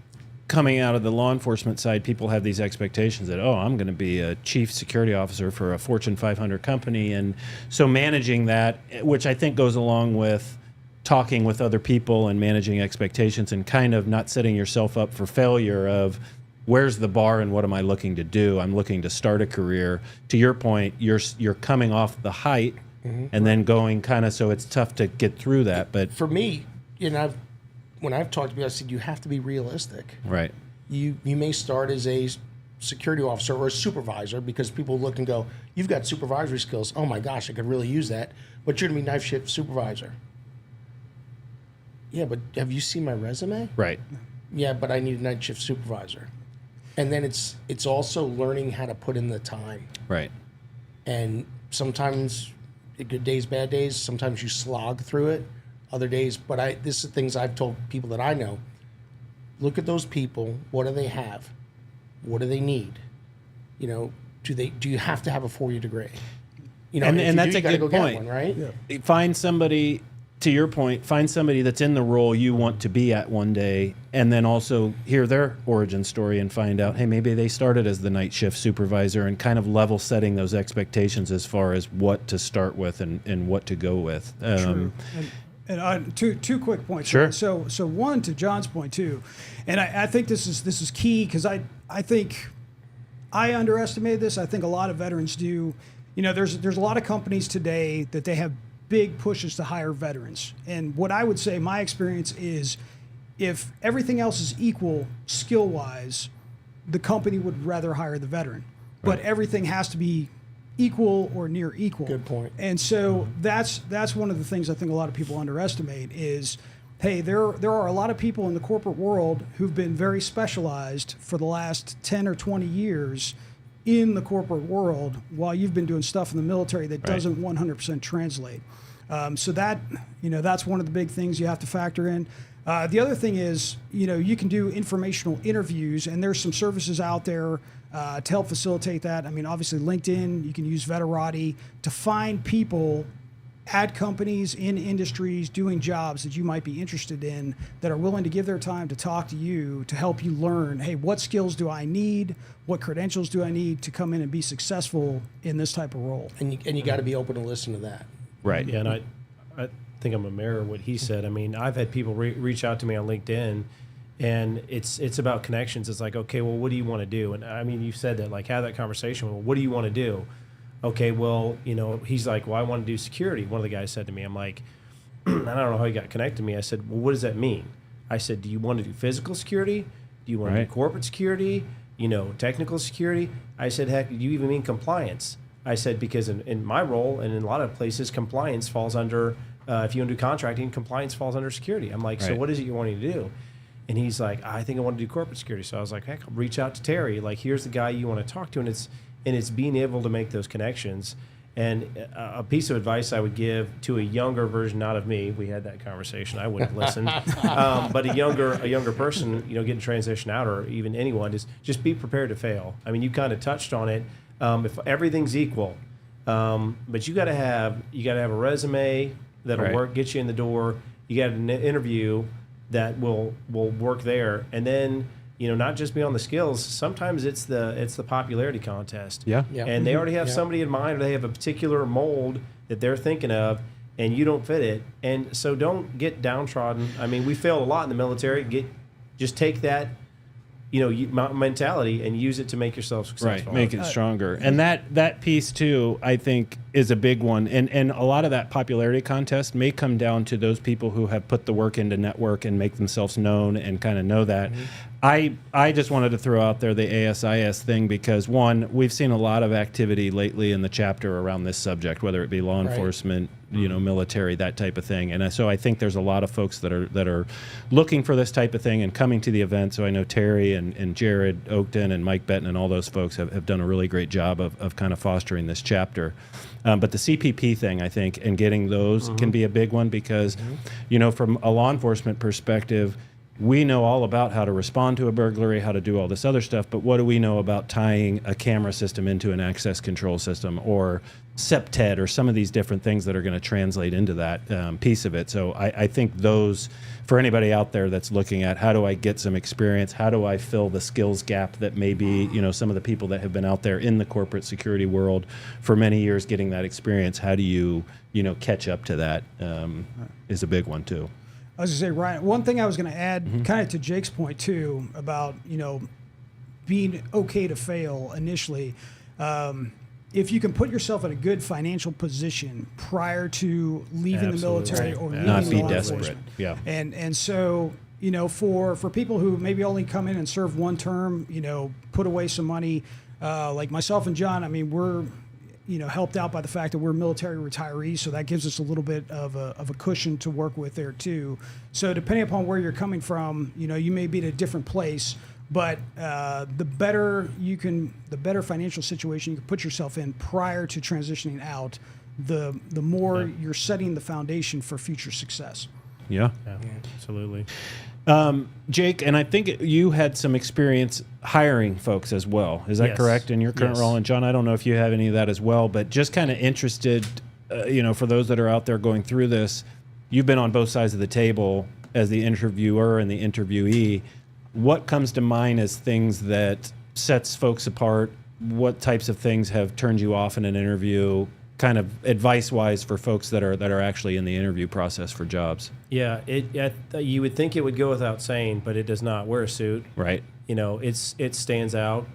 coming out of the law enforcement side, people have these expectations that, I'm going to be a chief security officer for a Fortune 500 company, and so managing that, which I think goes along with talking with other people and managing expectations and kind of not setting yourself up for failure of, where's the bar and what am I looking to do? I'm looking to start a career. To your point, you're coming off the height and then going kind of, so it's tough to get through that. But for me, when I've talked to people, I said, you have to be realistic. Right. You may start as a security officer or a supervisor, because people look and go, you've got supervisory skills. Oh my gosh, I could really use that. But you're going to be knife shift supervisor. Yeah, but have you seen my resume? Right. Yeah, but I need a night shift supervisor. And then it's also learning how to put in the time. Right. And sometimes good days, bad days. Sometimes you slog through it. Other days, but this is things I've told people that I know. Look at those people. What do they have? What do they need? Do you have to have a 4-year degree? And that's a good point, one, right? Yeah. Find somebody. To your point, find somebody that's in the role you want to be at one day, and then also hear their origin story and find out, hey, maybe they started as the night shift supervisor, and kind of level setting those expectations as far as what to start with and what to go with. True. And two quick points. Sure. So one, to John's point too, and I think this is key, because I think I underestimated this. I think a lot of veterans do. There's a lot of companies today that they have big pushes to hire veterans. And what I would say, my experience is, if everything else is equal skill-wise, the company would rather hire the veteran. Right. But everything has to be equal or near equal. Good point. And so that's one of the things I think a lot of people underestimate is, hey, there are a lot of people in the corporate world who've been very specialized for the last 10 or 20 years in the corporate world, while you've been doing stuff in the military that doesn't 100% translate. So that, that's one of the big things you have to factor in. The other thing is, you can do informational interviews, and there's some services out there to help facilitate that. I mean, obviously LinkedIn, you can use Veterati to find people at companies in industries doing jobs that you might be interested in that are willing to give their time to talk to you to help you learn, hey, what skills do I need? What credentials do I need to come in and be successful in this type of role? And you got to be open to listen to that. Right. Yeah, and I think I'm a mirror of what he said. I mean, I've had people reach out to me on LinkedIn, and it's about connections. It's like, okay, well, what do you want to do? And I mean, you said that, like, have that conversation. Well, what do you want to do? Okay, well, he's like, well, I want to do security. One of the guys said to me, I'm like, I don't know how he got connected to me. I said, well, what does that mean? I said, do you want to do physical security? Do you want to do corporate security? Technical security? I said, heck, do you even mean compliance? I said, because in my role and in a lot of places, compliance falls under, if you want to do contracting, compliance falls under security. I'm like, so what is it you're wanting to do? And he's like, I think I want to do corporate security. So I was like, heck, I'll reach out to Terry. Like, here's the guy you want to talk to. And it's being able to make those connections. And a piece of advice I would give to a younger version, not of me, we had that conversation, I wouldn't listen, but a younger person, getting transitioned out, or even anyone, is just be prepared to fail. I mean, you kind of touched on it. If everything's equal, but you got to have a resume that'll work, get you in the door. You got an interview that will work there, and then not just be on the skills. Sometimes it's the popularity contest. Yeah. And they already have somebody in mind, or they have a particular mold that they're thinking of, and you don't fit it. And so don't get downtrodden. I mean, we failed a lot in the military. Just take that mentality and use it to make yourself successful. Right, make it stronger. And that piece too, I think, is a big one. And a lot of that popularity contest may come down to those people who have put the work into network and make themselves known and kind of know that. I just wanted to throw out there the ASIS thing because, one, we've seen a lot of activity lately in the chapter around this subject, whether it be law enforcement, military, that type of thing. And so I think there's a lot of folks that are looking for this type of thing and coming to the event. So I know Terry and Jared Oakton and Mike Benton and all those folks have done a really great job of kind of fostering this chapter. But the CPP thing, I think, and getting those can be a big one because, from a law enforcement perspective, we know all about how to respond to a burglary, how to do all this other stuff, but what do we know about tying a camera system into an access control system or SEPTED or some of these different things that are going to translate into that piece of it? So I think those, for anybody out there that's looking at how do I get some experience, how do I fill the skills gap that maybe, some of the people that have been out there in the corporate security world for many years getting that experience, how do you, catch up to that is a big one too. I was going to say, Ryan, one thing I was going to add kind of to Jake's point too about, being okay to fail initially. If you can put yourself in a good financial position prior to leaving the military or leaving not be law desperate. enforcement. Yeah. And so, for people who maybe only come in and serve one term, put away some money, like myself and John, I mean, we're, helped out by the fact that we're military retirees, so that gives us a little bit of a cushion to work with there too. So depending upon where you're coming from, you may be at a different place, but the better financial situation you can put yourself in prior to transitioning out, the more you're setting the foundation for future success. Yeah, absolutely. Jake, and I think you had some experience hiring folks as well. Is that correct in your current role? And John, I don't know if you have any of that as well, but just kind of interested, for those that are out there going through this, you've been on both sides of the table as the interviewer and the interviewee. What comes to mind as things that sets folks apart? What types of things have turned you off in an interview? Kind of advice-wise for folks that are actually in the interview process for jobs. Yeah, you would think it would go without saying, but it does not. Wear a suit, right? It stands out.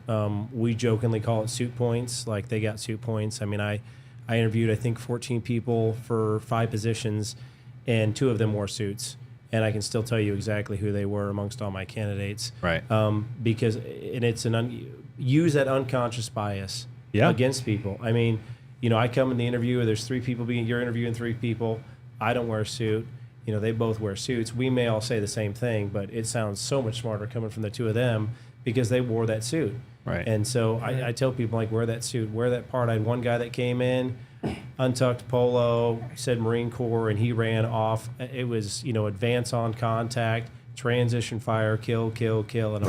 We jokingly call it suit points. Like they got suit points. I mean, I interviewed I think 14 people for 5 positions, and 2 of them wore suits. And I can still tell you exactly who they were amongst all my candidates. Right. Because it's use that unconscious bias against people. I mean, I come in the interview, there's 3 people you're interviewing 3 people. I don't wear a suit. they both wear suits. We may all say the same thing, but it sounds so much smarter coming from the two of them because they wore that suit. Right. And so I tell people, like, wear that suit, wear that part. I had one guy that came in, untucked polo, said Marine Corps, and he ran off. It was, advance on contact, transition fire, kill, kill, kill. And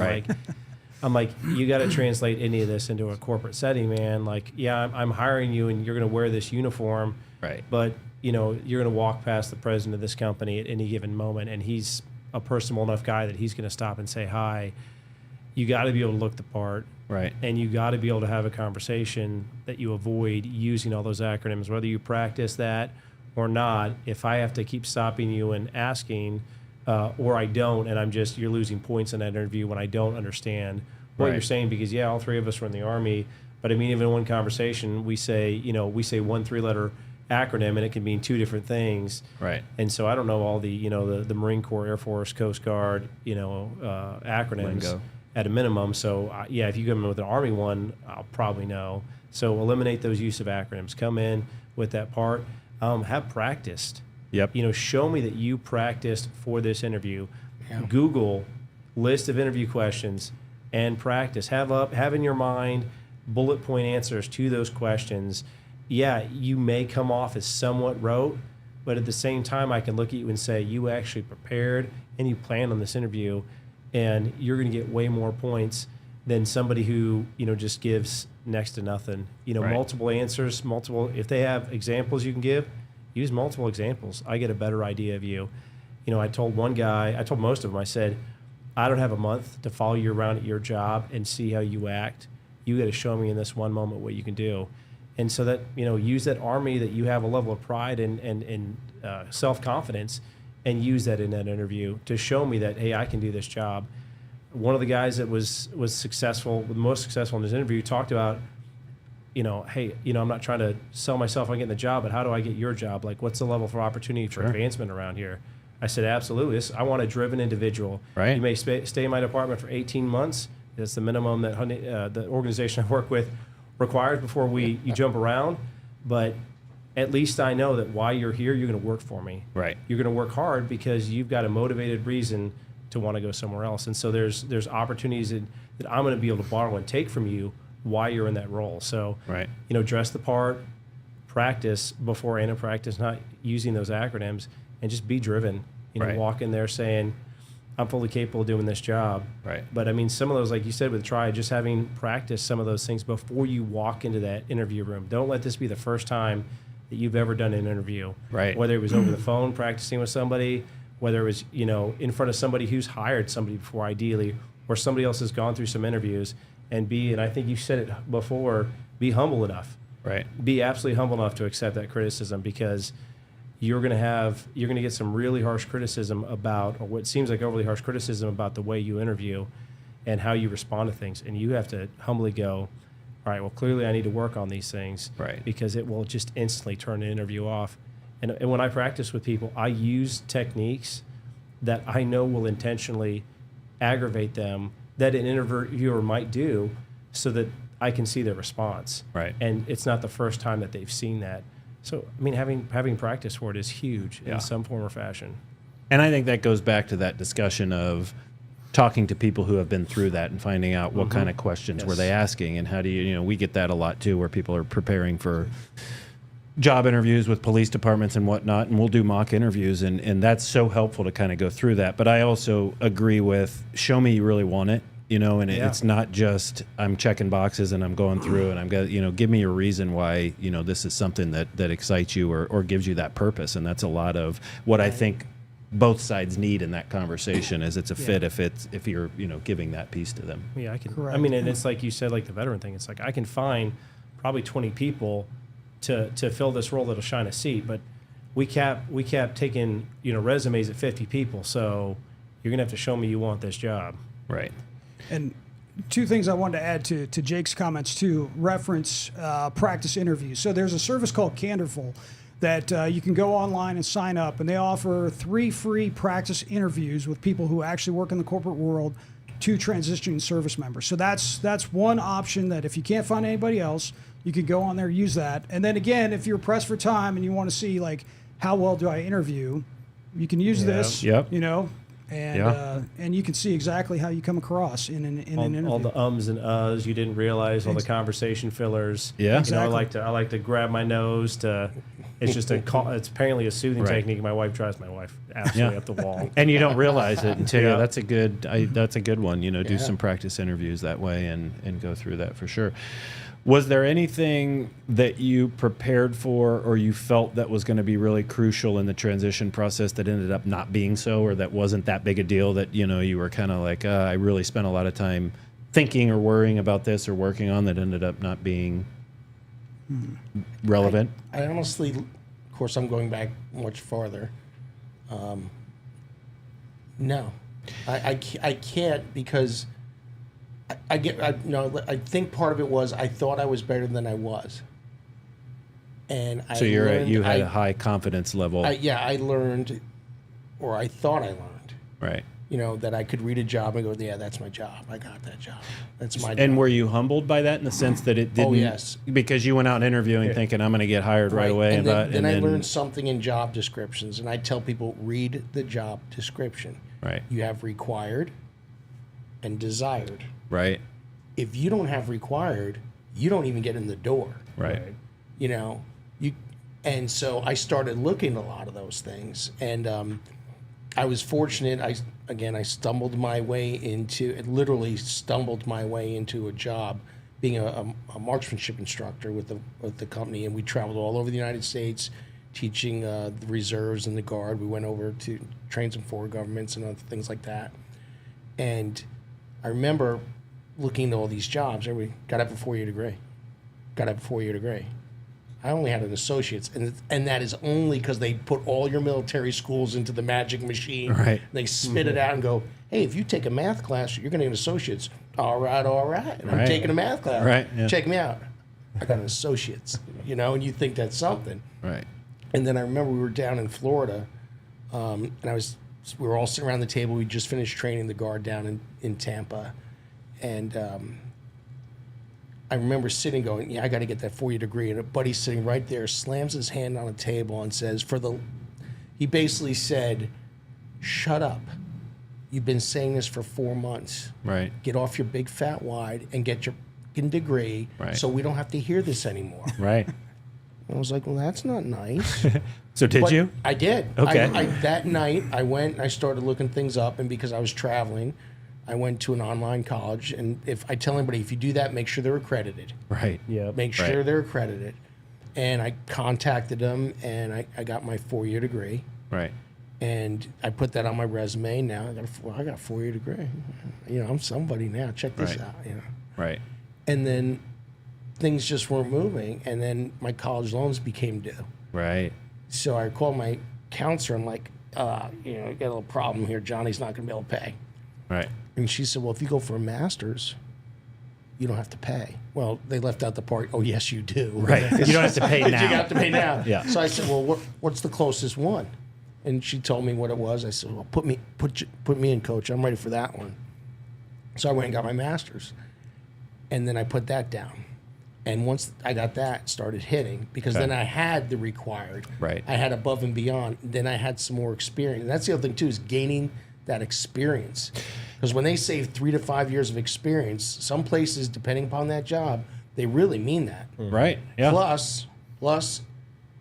I'm like, you got to translate any of this into a corporate setting, man. Like, yeah, I'm hiring you and you're going to wear this uniform. Right. But, you're going to walk past the president of this company at any given moment, and he's a personable enough guy that he's going to stop and say hi. You got to be able to look the part. Right. And you got to be able to have a conversation that you avoid using all those acronyms, whether you practice that or not. If I have to keep stopping you and asking, or I don't, and you're losing points in that interview when I don't understand what you're saying, because all three of us were in the Army, but I mean, even in one conversation, we say one 3-letter acronym and it can mean two different things. Right. And so I don't know all the, the Marine Corps, Air Force, Coast Guard, acronyms. Lingo. At a minimum. So, if you come in with an Army one, I'll probably know. So eliminate those use of acronyms. Come in with that part. Have practiced. Yep. Show me that you practiced for this interview. Yeah. Google list of interview questions and practice. Have in your mind bullet point answers to those questions. Yeah, you may come off as somewhat rote, but at the same time, I can look at you and say, you actually prepared and you planned on this interview. And you're going to get way more points than somebody who, just gives next to nothing. Multiple answers, if they have examples you can give, use multiple examples. I get a better idea of you. I told most of them, I said, I don't have a month to follow you around at your job and see how you act. You got to show me in this one moment what you can do. And so that, use that Army that you have a level of pride and self-confidence, and use that in that interview to show me that, hey, I can do this job. One of the guys that was successful, the most successful in this interview, talked about, hey, I'm not trying to sell myself on getting the job, but how do I get your job? Like, what's the level for opportunity for advancement around here? I said, absolutely. I want a driven individual. Right. You may stay in my department for 18 months. That's the minimum that the organization I work with requires before you jump around. But at least I know that while you're here, you're going to work for me. Right. You're going to work hard because you've got a motivated reason to want to go somewhere else. And so there's opportunities that I'm going to be able to borrow and take from you while you're in that role. So, dress the part, practice before and in practice, not using those acronyms, and just be driven. Walk in there saying, I'm fully capable of doing this job. Right. But I mean, some of those, like you said, with try, just having practiced some of those things before you walk into that interview room. Don't let this be the first time that you've ever done an interview. Right. Whether it was over the phone practicing with somebody, whether it was, in front of somebody who's hired somebody before ideally, or somebody else has gone through some interviews, and I think you said it before, be humble enough. Right. Be absolutely humble enough to accept that criticism, because you're going to get some really harsh criticism about, or what seems like overly harsh criticism about the way you interview and how you respond to things. And you have to humbly go, all right, well, clearly I need to work on these things, right? Because it will just instantly turn an interview off. And when I practice with people, I use techniques that I know will intentionally aggravate them that an interviewer might do, so that I can see their response. Right. And it's not the first time that they've seen that. So, I mean, having practice for it is huge in some form or fashion. And I think that goes back to that discussion of talking to people who have been through that and finding out what kind of questions were they asking, and how do you, we get that a lot too, where people are preparing for job interviews with police departments and whatnot, and we'll do mock interviews, and that's so helpful to kind of go through that. But I also agree with, show me you really want it, and it's not just I'm checking boxes and I'm going through and I'm going, give me a reason why, this is something that excites you or gives you that purpose. And that's a lot of what I think both sides need in that conversation, is it's a fit if you're giving that piece to them. Yeah, I can. Correct. I mean, and it's like you said, like the veteran thing. It's like I can find probably 20 people to fill this role that'll shine a seat, but we kept taking resumes at 50 people. So you're gonna have to show me you want this job. Right. And two things I wanted to add to Jake's comments too. Reference practice interviews. So there's a service called Candorful that you can go online and sign up, and they offer 3 free practice interviews with people who actually work in the corporate world to transitioning service members. So that's one option, that if you can't find anybody else, you could go on there, use that. And then again, if you're pressed for time and you want to see like how well do I interview, You can use this, Yep. you know, and you can see exactly how you come across in an interview. All the ums and uhs you didn't realize, all the conversation fillers. Yeah. Exactly. You know, I like to grab my nose to. It's just it's apparently a soothing technique. My wife drives my wife absolutely up the wall. And you don't realize it until Yeah. that's a good one. You know, do some practice interviews that way and go through that for sure. Was there anything that you prepared for or you felt that was going to be really crucial in the transition process that ended up not being so, or that wasn't that big a deal that, you know, you were kind of like, I really spent a lot of time thinking or worrying about this or working on that ended up not being relevant? I honestly, of course, I'm going back much farther. No, I can't, because I think part of it was I thought I was better than I was, and So you had a high confidence level. I learned, or I thought I learned, Right. you know, that I could read a job and go, yeah, that's my job. I got that job. That's my job. And were you humbled by that in the sense that it didn't? Oh, yes. Because you went out interviewing thinking I'm going to get hired right away. And then I learned something in job descriptions, and I tell people, read the job description. Right. You have required and desired. Right. If you don't have required, you don't even get in the door. Right. You know, and so I started looking at a lot of those things, and I was fortunate. I stumbled my way into a job being a marksmanship instructor with the company, and we traveled all over the United States teaching the reserves and the Guard. We went over to train some foreign governments and other things like that. And I remember looking at all these jobs. Everybody got to have a 4-year degree. I only had an associate's, and that is only because they put all your military schools into the magic machine. Right. They spit it out and go, hey, if you take a math class, you're going to get an associate's. All right. And I'm Right. taking a math class. Right, yeah. Check me out. I got an associate's, you know, and you think that's something. Right. And then I remember we were down in Florida, and we were all sitting around the table. We just finished training the Guard down in Tampa, and I remember sitting going, yeah, I got to get that 4-year degree. And a buddy sitting right there slams his hand on a table and says, he basically said, shut up. You've been saying this for 4 months. Right. Get off your big fat wide and get your fucking degree, Right. so we don't have to hear this anymore. Right. I was like, well, that's not nice. So did But you? I did. Okay. That night, I went and I started looking things up, and because I was traveling, I went to an online college. And if I tell anybody, if you do that, make sure they're accredited. Right. Yeah. Make sure Right. they're accredited. And I contacted them, and I got my 4-year degree, Right. and I put that on my resume. Now I got a 4-year degree. You know, I'm somebody now. Check this Right. out. You know. Right. And then things just weren't moving, and then my college loans became due. Right. So I called my counselor. I'm like, I got a little problem here. Johnny's not going to be able to pay. Right. And she said, well, if you go for a master's, you don't have to pay. Well, they left out the part, oh, yes, you do. Right. You don't have to pay now. You have to pay now. Yeah. So I said, well, what's the closest one? And she told me what it was. I said, well, put me in, coach. I'm ready for that one. So I went and got my master's. And then I put that down. And once I got that, started hitting, because then I had the required. Right. I had above and beyond. Then I had some more experience. And that's the other thing, too, is gaining that experience. Because when they say 3 to 5 years of experience, some places, depending upon that job, they really mean that. Right. Yeah. Plus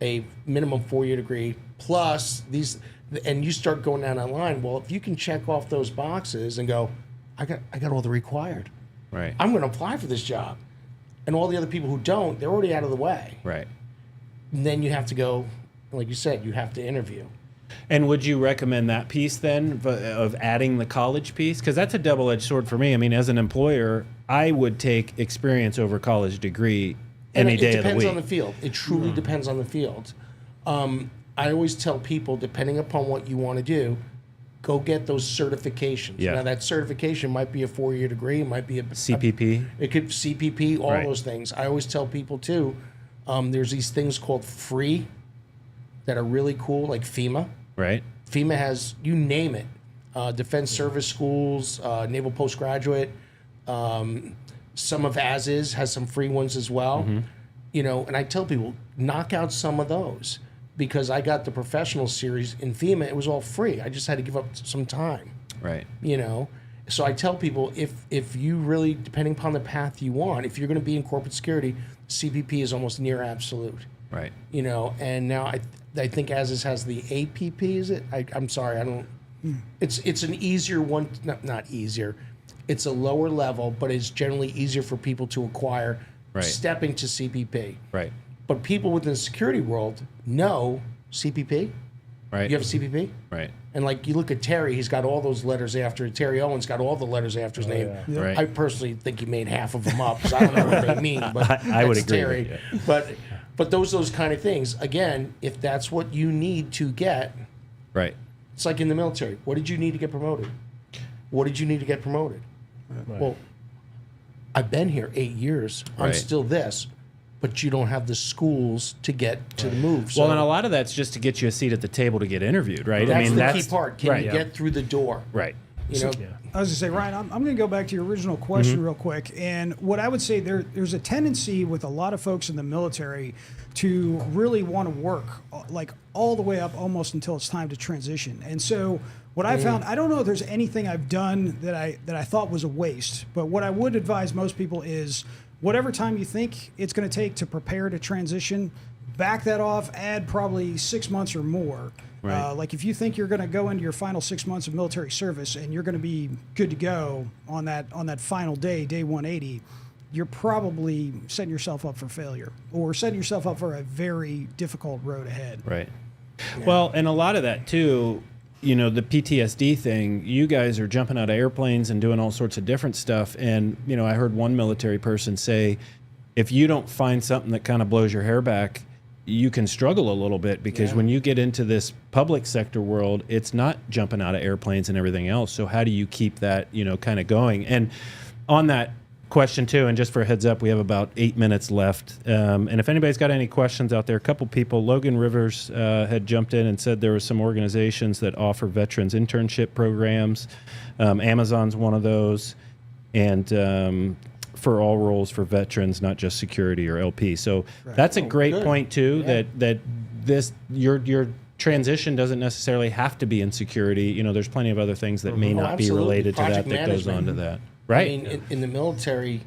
a minimum 4-year degree, plus these, and you start going down that line. Well, if you can check off those boxes and go, I got all the required. Right. I'm going to apply for this job. And all the other people who don't, they're already out of the way. Right. And then you have to go, like you said, you have to interview. And would you recommend that piece then of adding the college piece? Because that's a double-edged sword for me. I mean, as an employer, I would take experience over college degree any day of the week. It depends on the field. It truly depends on the field. I always tell people, depending upon what you want to do, go get those certifications. Yeah. Now, that certification might be a 4-year degree. It might be a CPP. It could CPP, all Right. those things. I always tell people, too, there's these things called free that are really cool, like FEMA. Right. FEMA has, you name it, Defense Service Schools, Naval Postgraduate, some of ASIS has some free ones as well. You know, and I tell people, knock out some of those. because I got the professional series in FEMA. It was all free. I just had to give up some time. Right. You know, so I tell people if you really, depending upon the path you want, if you're going to be in corporate security, CPP is almost near absolute. Right. You know, and now I think ASIS has the APP. Is it? I'm sorry, I don't. It's an easier one, not easier. It's a lower level, but it's generally easier for people to acquire. Right. Stepping to CPP. Right. But people within the security world know CPP. Right. You have a CPP. Right. And like you look at Terry, he's got all those letters after. Terry Owens got all the letters after his name. Yeah. Right. I personally think he made half of them up because I don't know what they mean. But I would that's agree Terry. with you. But those kind of things. Again, if that's what you need to get, Right. it's like in the military. What did you need to get promoted? What did you need to get promoted? Well, I've been here 8 years. I'm Right. still this. But you don't have the schools to get to the move. So Well, and a lot of that's just to get you a seat at the table to get interviewed, right? that's the that's key part. Can right, you get through the door? Right. You know, I was going to say, Ryan, I'm going to go back to your original question real quick. And what I would say, there's a tendency with a lot of folks in the military to really want to work like all the way up almost until it's time to transition. And so what I found, I don't know if there's anything I've done that I thought was a waste, but what I would advise most people is whatever time you think it's going to take to prepare to transition, back that off, add probably 6 months or more. Right. Like if you think you're going to go into your final 6 months of military service and you're going to be good to go on that final day, day 180, you're probably setting yourself up for failure or setting yourself up for a very difficult road ahead. Right. Well, and a lot of that too, you know, the PTSD thing, you guys are jumping out of airplanes and doing all sorts of different stuff. And, you know, I heard one military person say, if you don't find something that kind of blows your hair back, you can struggle a little bit because when you get into this public sector world, it's not jumping out of airplanes and everything else. So how do you keep that, you know, kind of going? And on that question too, and just for a heads up, we have about 8 minutes left. And if anybody's got any questions out there, a couple people, Logan Rivers had jumped in and said there were some organizations that offer veterans internship programs. Amazon's one of those. And for all roles for veterans, not just security or LP. So that's a great point too, that this your transition doesn't necessarily have to be in security. You know, there's plenty of other things that may not be related to that goes on to that. Right. I mean, in the military,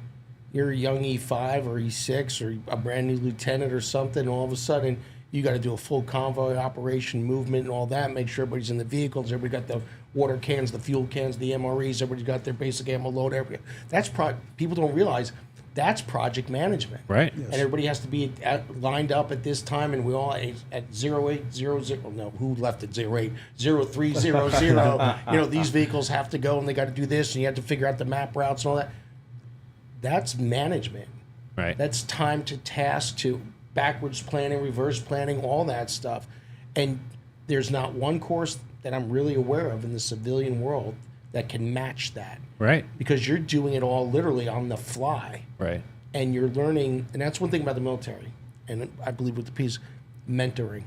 you're a young E5 or E6 or a brand new lieutenant or something, and all of a sudden you got to do a full convoy operation, movement, and all that. Make sure everybody's in the vehicles. Everybody got the water cans, the fuel cans, the MREs. Everybody's got their basic ammo load. That's people don't realize that's project management. Right. And everybody has to be lined up at this time, and we all at 0800. No, who left at 08? 0300. You know, these vehicles have to go, and they got to do this, and you have to figure out the map routes and all that. That's management. Right. That's time to task, to backwards planning, reverse planning, all that stuff. And there's not one course that I'm really aware of in the civilian world that can match that. Right. Because you're doing it all literally on the fly. Right. And you're learning, and that's one thing about the military, and I believe with the piece, mentoring.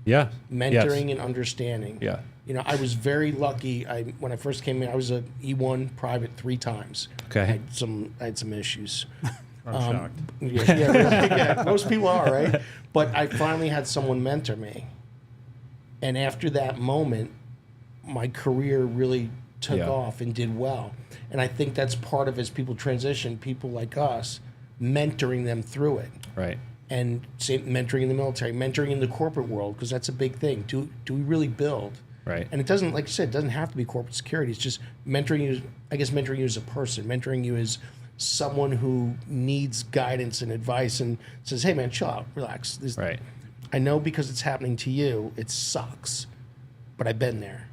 Yeah. Mentoring Yes. and understanding. Yeah. You know, I was very lucky. When I first came in, I was a E1 private 3 times. Okay. I had some issues. I'm shocked. Yeah, most people are, right? But I finally had someone mentor me. And after that moment, my career really took off and did well. And I think that's part of, as people transition, people like us, mentoring them through it. Right. And mentoring in the military, mentoring in the corporate world, because that's a big thing. Do we really build? Right. And it doesn't, like you said, it doesn't have to be corporate security. It's just mentoring you, I guess mentoring you as a person, mentoring you as someone who needs guidance and advice and says, hey man, chill out, relax. Right. I know because it's happening to you, it sucks, but I've been there,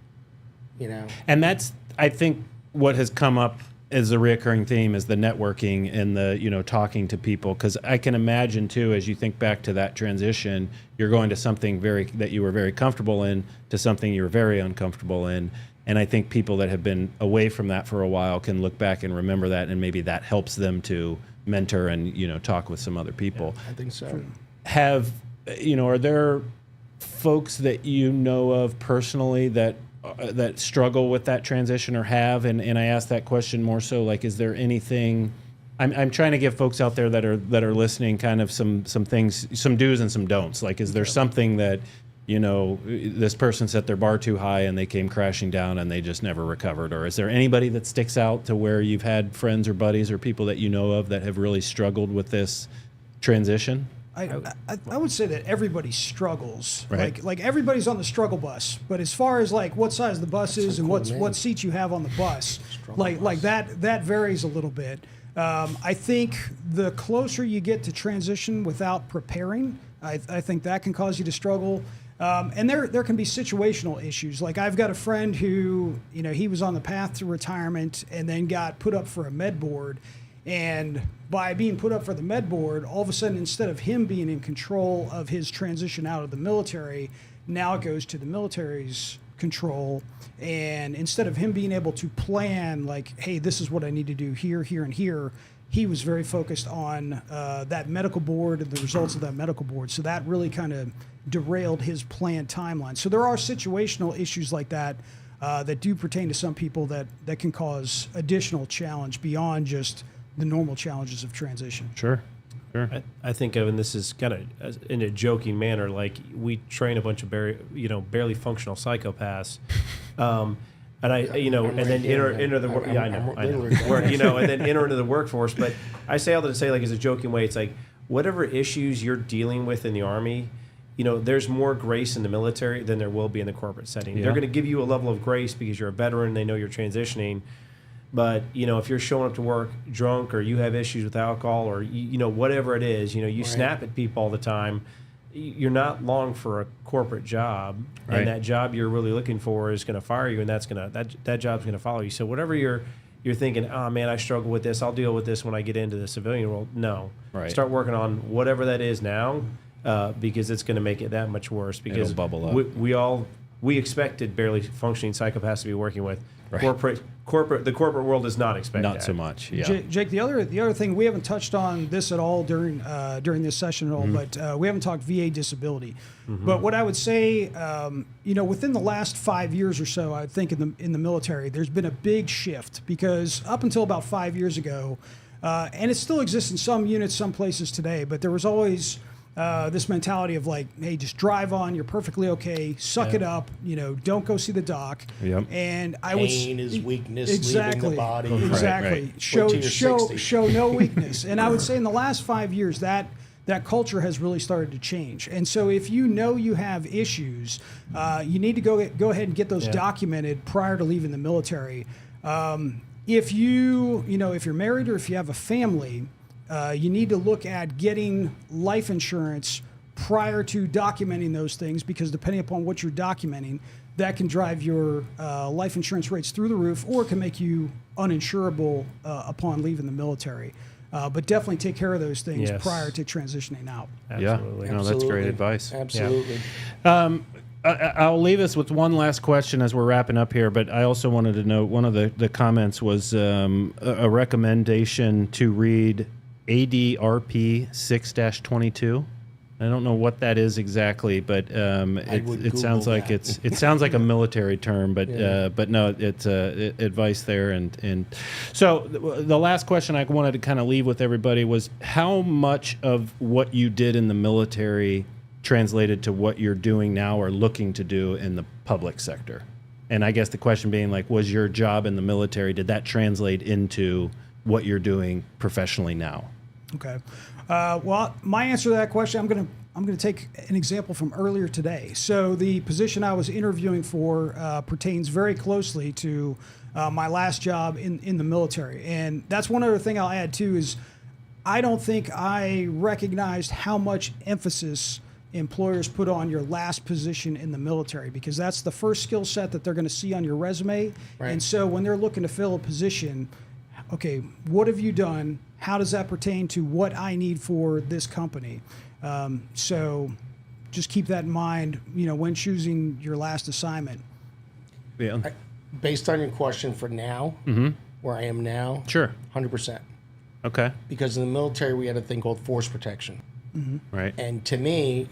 you know? And that's, I think, what has come up as a reoccurring theme is the networking and the, you know, talking to people. Because I can imagine, too, as you think back to that transition, you're going to something that you were very comfortable in to something you were very uncomfortable in. And I think people that have been away from that for a while can look back and remember that, and maybe that helps them to mentor and, you know, talk with some other people. I think so. Are there folks that you know of personally that struggle with that transition or have? And I ask that question more so like, is there anything, I'm trying to give folks out there that are listening kind of some things, some do's and some don'ts. Like, is there something that, you know, this person set their bar too high and they came crashing down and they just never recovered? Or is there anybody that sticks out to where you've had friends or buddies or people that you know of that have really struggled with this transition? I would say that everybody struggles. Right. Like everybody's on the struggle bus. But as far as like what size the bus is and what seats you have on the bus, like that varies a little bit. I think the closer you get to transition without preparing, I think that can cause you to struggle. And there can be situational issues. Like I've got a friend who, you know, he was on the path to retirement and then got put up for a med board. And by being put up for the med board, all of a sudden, instead of him being in control of his transition out of the military, now it goes to the military's control. And instead of him being able to plan, like, hey, this is what I need to do here, here, and here, he was very focused on that medical board and the results of that medical board. So that really kind of derailed his planned timeline. So there are situational issues like that that do pertain to some people that can cause additional challenge beyond just the normal challenges of transition. Sure. I think of, and this is kind of in a joking manner, like we train a bunch of barely functional psychopaths, and and then enter the work. Yeah, I know. Work, and then enter into the workforce. But I say all that to say, like, as a joking way, it's like whatever issues you're dealing with in the Army, there's more grace in the military than there will be in the corporate setting. Yeah. They're going to give you a level of grace because you're a veteran. They know you're transitioning. But, if you're showing up to work drunk or you have issues with alcohol or, whatever it is, you Right. snap at people all the time, you're not long for a corporate job. Right. And that job you're really looking for is going to fire you, and that job's going to follow you. So whatever you're thinking, oh, man, I struggle with this, I'll deal with this when I get into the civilian world. No. Right. Start working on whatever that is now because it's going to make it that much worse. Because It'll bubble up. We expected barely functioning psychopaths to be working with. Right. The corporate world does not expect that. Not so much. Yeah. Jake, the other thing, we haven't touched on this at all during this session at all, but we haven't talked VA disability. But what I would say, within the last 5 years or so, I think in the military, there's been a big shift because up until about 5 years ago, and it still exists in some units, some places today, but there was always this mentality of like, hey, just drive on. You're perfectly okay. Suck it up. Don't go see the doc. Yep. And Pain is weakness leaving the body. Exactly. Right. Show Wait till you're 60. show no weakness. And I would say in the last 5 years that culture has really started to change. And so if you have issues, you need to go ahead and get those documented prior to leaving the military. If you're married or if you have a family, you need to look at getting life insurance prior to documenting those things because depending upon what you're documenting, that can drive your life insurance rates through the roof or it can make you uninsurable upon leaving the military. But definitely take care of those things prior to transitioning out. Absolutely. Yeah. No, that's great advice. Absolutely. I'll leave us with one last question as we're wrapping up here, but I also wanted to note one of the comments was a recommendation to read ADRP 6-22. I don't know what that is exactly, but it sounds like that. it sounds like a military term, but no, it's advice there. And so the last question I wanted to kind of leave with everybody was how much of what you did in the military translated to what you're doing now or looking to do in the public sector? And I guess the question being like, was your job in the military, did that translate into what you're doing professionally now? Okay. Well, my answer to that question, I'm going to take an example from earlier today. So the position I was interviewing for pertains very closely to my last job in the military. And that's one other thing I'll add too is I don't think I recognized how much emphasis employers put on your last position in the military because that's the first skill set that they're going to see on your resume. Right. And so when they're looking to fill a position, okay, what have you done? How does that pertain to what I need for this company? So just keep that in mind, when choosing your last assignment. Yeah. Based on your question for now, where I am now, Sure. 100%. Okay. Because in the military, we had a thing called force protection. Right. And to me,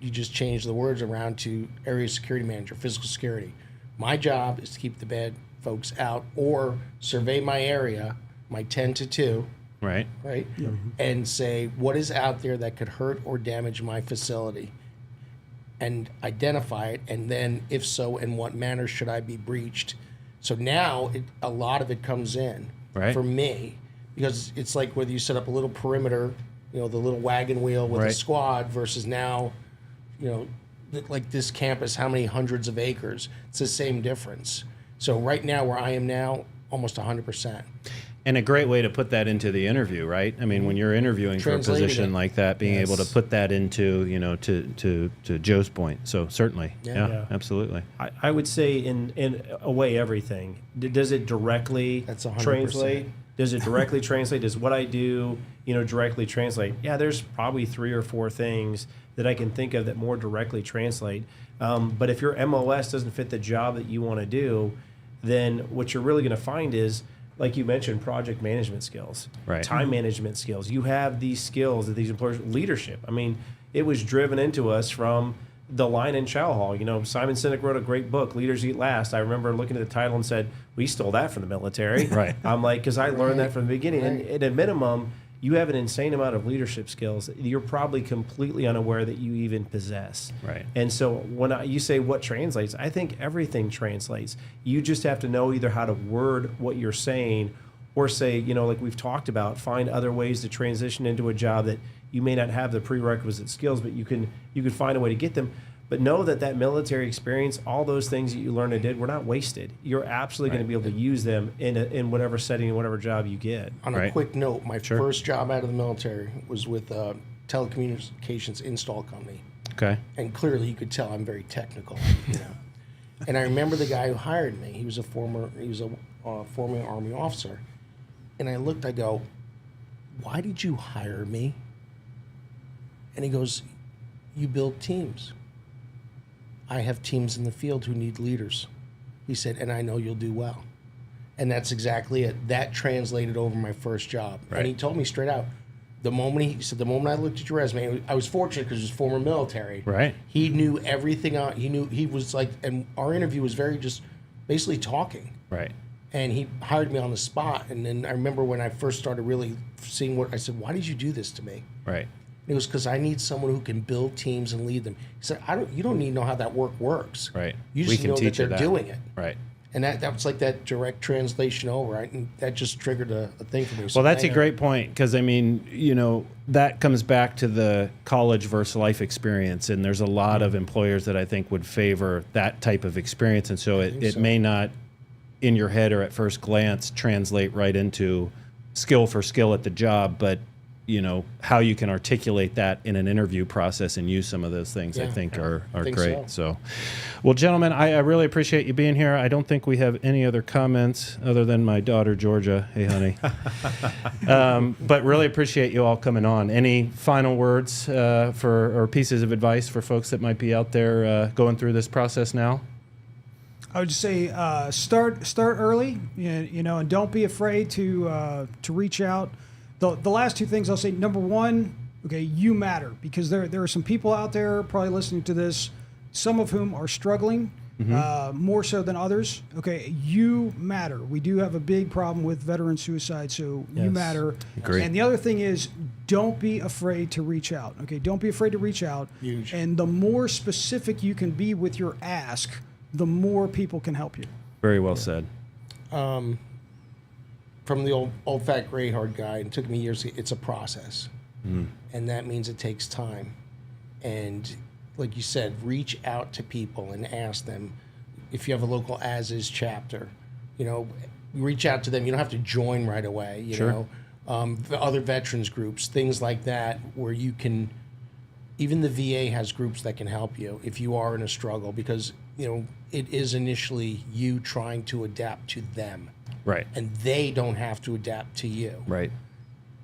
you just change the words around to area security manager, physical security. My job is to keep the bad folks out or survey my area, my 10 to 2, Right. right? And say, what is out there that could hurt or damage my facility? And identify it, and then if so, in what manner should I be breached? So now a lot of it comes in Right. for me, because it's like whether you set up a little perimeter, the little wagon wheel with a Right. squad versus now, like this campus, how many hundreds of acres? It's the same difference. So right now, where I am now, almost 100%. And a great way to put that into the interview, right? I mean, when you're interviewing for a Translating position it. like that, being able to put that into, to Joe's point. So certainly, Yeah. absolutely. I would say in a way everything. Does it directly That's 100%. translate? Does it directly translate? Does what I do, directly translate? Yeah, there's probably 3 or 4 things that I can think of that more directly translate. But if your MOS doesn't fit the job that you want to do, then what you're really going to find is, like you mentioned, project management skills, Right. time management skills. You have these skills that these employers, leadership. I mean, it was driven into us from the line in Chow Hall. Simon Sinek wrote a great book, Leaders Eat Last. I remember looking at the title and said, we stole that from the military. Right. I'm like, because I learned that from the beginning. Right. And at a minimum, you have an insane amount of leadership skills that you're probably completely unaware that you even possess. Right. And so when you say what translates, I think everything translates. You just have to know either how to word what you're saying, or say, like we've talked about, find other ways to transition into a job that you may not have the prerequisite skills, but you can find a way to get them. But know that military experience, all those things that you learned and did, were not wasted. You're absolutely going to be able to use them in whatever setting, whatever job you get. On a Right. quick note, my first job out of the military was with a telecommunications install company. Okay. And clearly you could tell I'm very technical, And I remember the guy who hired me. He was a former Army officer. And I looked, I go, why did you hire me? And he goes, you build teams. I have teams in the field who need leaders. He said, and I know you'll do well. And that's exactly it. That translated over my first job. Right. And he told me straight out, the moment I looked at your resume, I was fortunate because he was former military. Right. He knew everything. He was like, and our interview was very just basically talking. Right. And he hired me on the spot. And then I remember when I first started really seeing I said, why did you do this to me? Right. And it was because I need someone who can build teams and lead them. He said, you don't need to know how that work works. Right. You We just can know that teach you they're that. doing it. Right. And that was like that direct translation over, right? And that just triggered a thing for me. So Well, that's a thank you. great point, because I mean, that comes back to the college versus life experience, and there's a lot of employers that I think would favor that type of experience, and so it may not, in your head or at first glance, translate right into skill for skill at the job, but how you can articulate that in an interview process and use some of those things, I think are think great. so. Well, gentlemen, I really appreciate you being here. I don't think we have any other comments other than my daughter, Georgia. Hey, honey. But really appreciate you all coming on. Any final words or pieces of advice for folks that might be out there going through this process now? I would just say start early, and don't be afraid to reach out. The last 2 things I'll say. Number 1, okay, you matter, because there are some people out there probably listening to this, some of whom are struggling more so than others. Okay, you matter. We do have a big problem with veteran suicide, so you matter. Agreed. And the other thing is, don't be afraid to reach out. Okay, don't be afraid to reach out. Huge. And the more specific you can be with your ask, the more people can help you. Very well said. From the old fat gray hard guy, it took me years. It's a process, and that means it takes time. And like you said, reach out to people and ask them. If you have a local ASIS chapter, reach out to them. You don't have to join right away. The other veterans groups, things like that, where you can. Even the VA has groups that can help you if you are in a struggle, because it is initially you trying to adapt to them. Right. And they don't have to adapt to you. Right.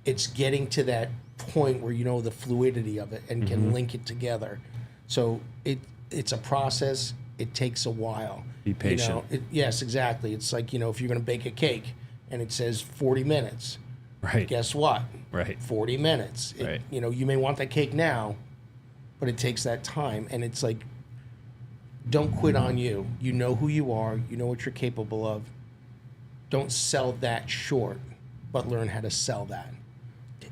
It's getting to that point where you know the fluidity of it and can link it together. So it's a process. It takes a while. Be patient. Yes, exactly. It's like, if you're going to bake a cake and it says 40 minutes, Right. guess what? Right. 40 minutes. Right. You may want that cake now, but it takes that time. And it's like, don't quit on you. You know who you are. You know what you're capable of. Don't sell that short, but learn how to sell that.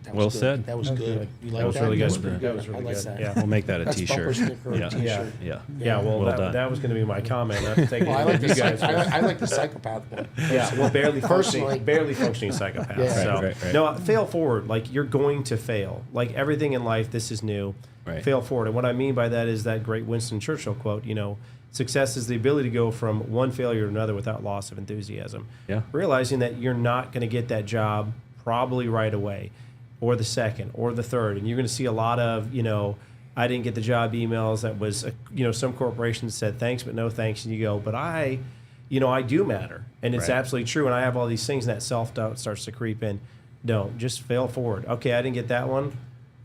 That Well was good. said. That was good. You like That was really That good. was pretty That good. was really I like good. that. Yeah. We'll make that a That's bumper T-shirt. sticker or Yeah. T-shirt. Yeah. Yeah, well, Well done. that was going to be my comment. Not to take Well, I it like from the you guys. I like the psychopath one. Yeah, well, Personally. barely functioning psychopath. Yeah. So, Right. no, fail forward. Like, you're going to fail. Like, everything in life, this is new. Right. Fail forward. And what I mean by that is that great Winston Churchill quote, success is the ability to go from one failure to another without loss of enthusiasm. Yeah. Realizing that you're not going to get that job probably right away, or the second, or the third. And you're going to see a lot of, I didn't get the job emails that was, some corporations said thanks, but no thanks. And you go, but I do matter. And it's Right. absolutely true. And I have all these things, and that self-doubt starts to creep in. Don't. Just fail forward. Okay, I didn't get that one.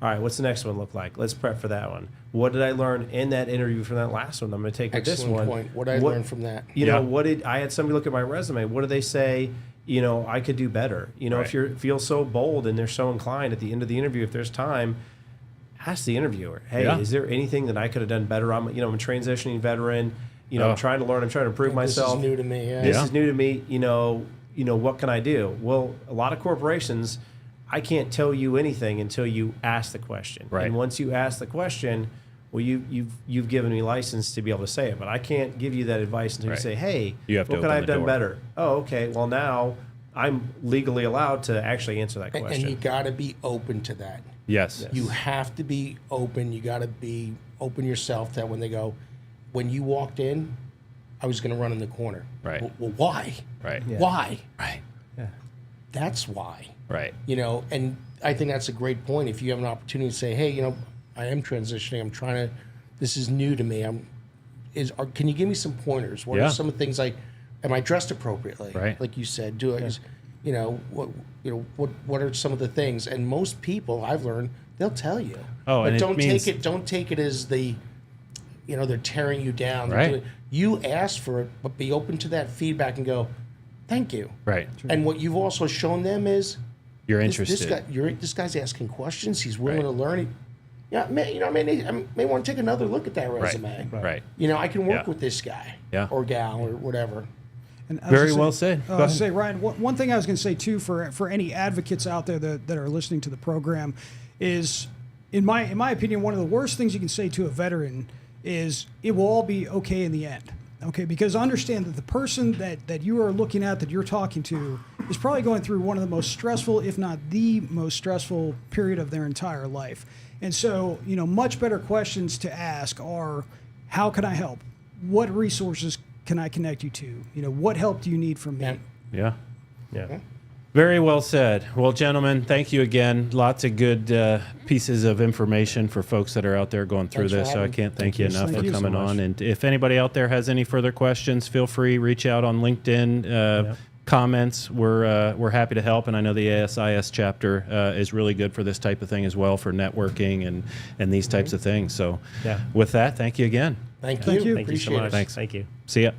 All right, what's the next one look like? Let's prep for that one. What did I learn in that interview from that last one? I'm going to take with this Excellent one. point. What I learned from that. Yeah. I had somebody look at my resume. What do they say? I could do better. Right. If you feel so bold and they're so inclined at the end of the interview, if there's time, ask the interviewer, hey, Yeah. is there anything that I could have done better? I'm a transitioning veteran. Oh. I'm trying to learn. I'm trying to improve myself. This is new to me. Yeah. This is new to me. What can I do? Well, a lot of corporations, I can't tell you anything until you ask the question. Right. And once you ask the question, well, you've given me license to be able to say it, but I can't give you that advice until Right. you say, hey, You have to what could open I have the done door. better? Oh, okay. Well, now I'm legally allowed to actually answer that And question. you got to be open to that. Yes. You have to be open. You got to be open yourself that when they go, when you walked in, I was going to run in the corner. Right. Well, why? Right. Yeah. Why? Right. That's why. Right. And I think that's a great point. If you have an opportunity to say, hey, I am transitioning. I'm trying to, this is new to me. Can you give me some pointers? What Yeah. are some of the things am I dressed appropriately? Right. Like you said, what are some of the things? And most people I've learned, they'll tell you. Oh, but and don't means- don't take it as they're tearing you down. They're Right. doing- You ask for it, but be open to that feedback and go, thank you. Right. And what you've also shown them is You're this interested. this guy's asking questions. He's willing Right. to learn. I may want to take another look at that resume. Right. I can work Yeah. with this guy Yeah. or gal or whatever. And I was Very gonna well said. Go I was ahead. gonna say, Ryan, one thing I was going to say too for any advocates out there that are listening to the program is, in my opinion, one of the worst things you can say to a veteran is it will all be okay in the end. Okay, because understand that the person that you are looking at, that you're talking to, is probably going through one of the most stressful, if not the most stressful period of their entire life. And so, much better questions to ask are, how can I help? What resources can I connect you to? What help do you need from me? Yeah. Yeah. Yeah. Very well said. Well, gentlemen, thank you again. Lots of good pieces of information for folks that are out there going through Thanks for this. So I having me. can't thank you enough Thank for you so coming much. on. And if anybody out there has any further questions, feel free, reach out on LinkedIn. Comments, we're happy to help, and I know the ASIS chapter is really good for this type of thing as well, for networking and these types of things. So, Yeah. with that, thank you again. Thank you. Thank you. Thank you so Appreciate much. it. Thanks. Thank you. See ya.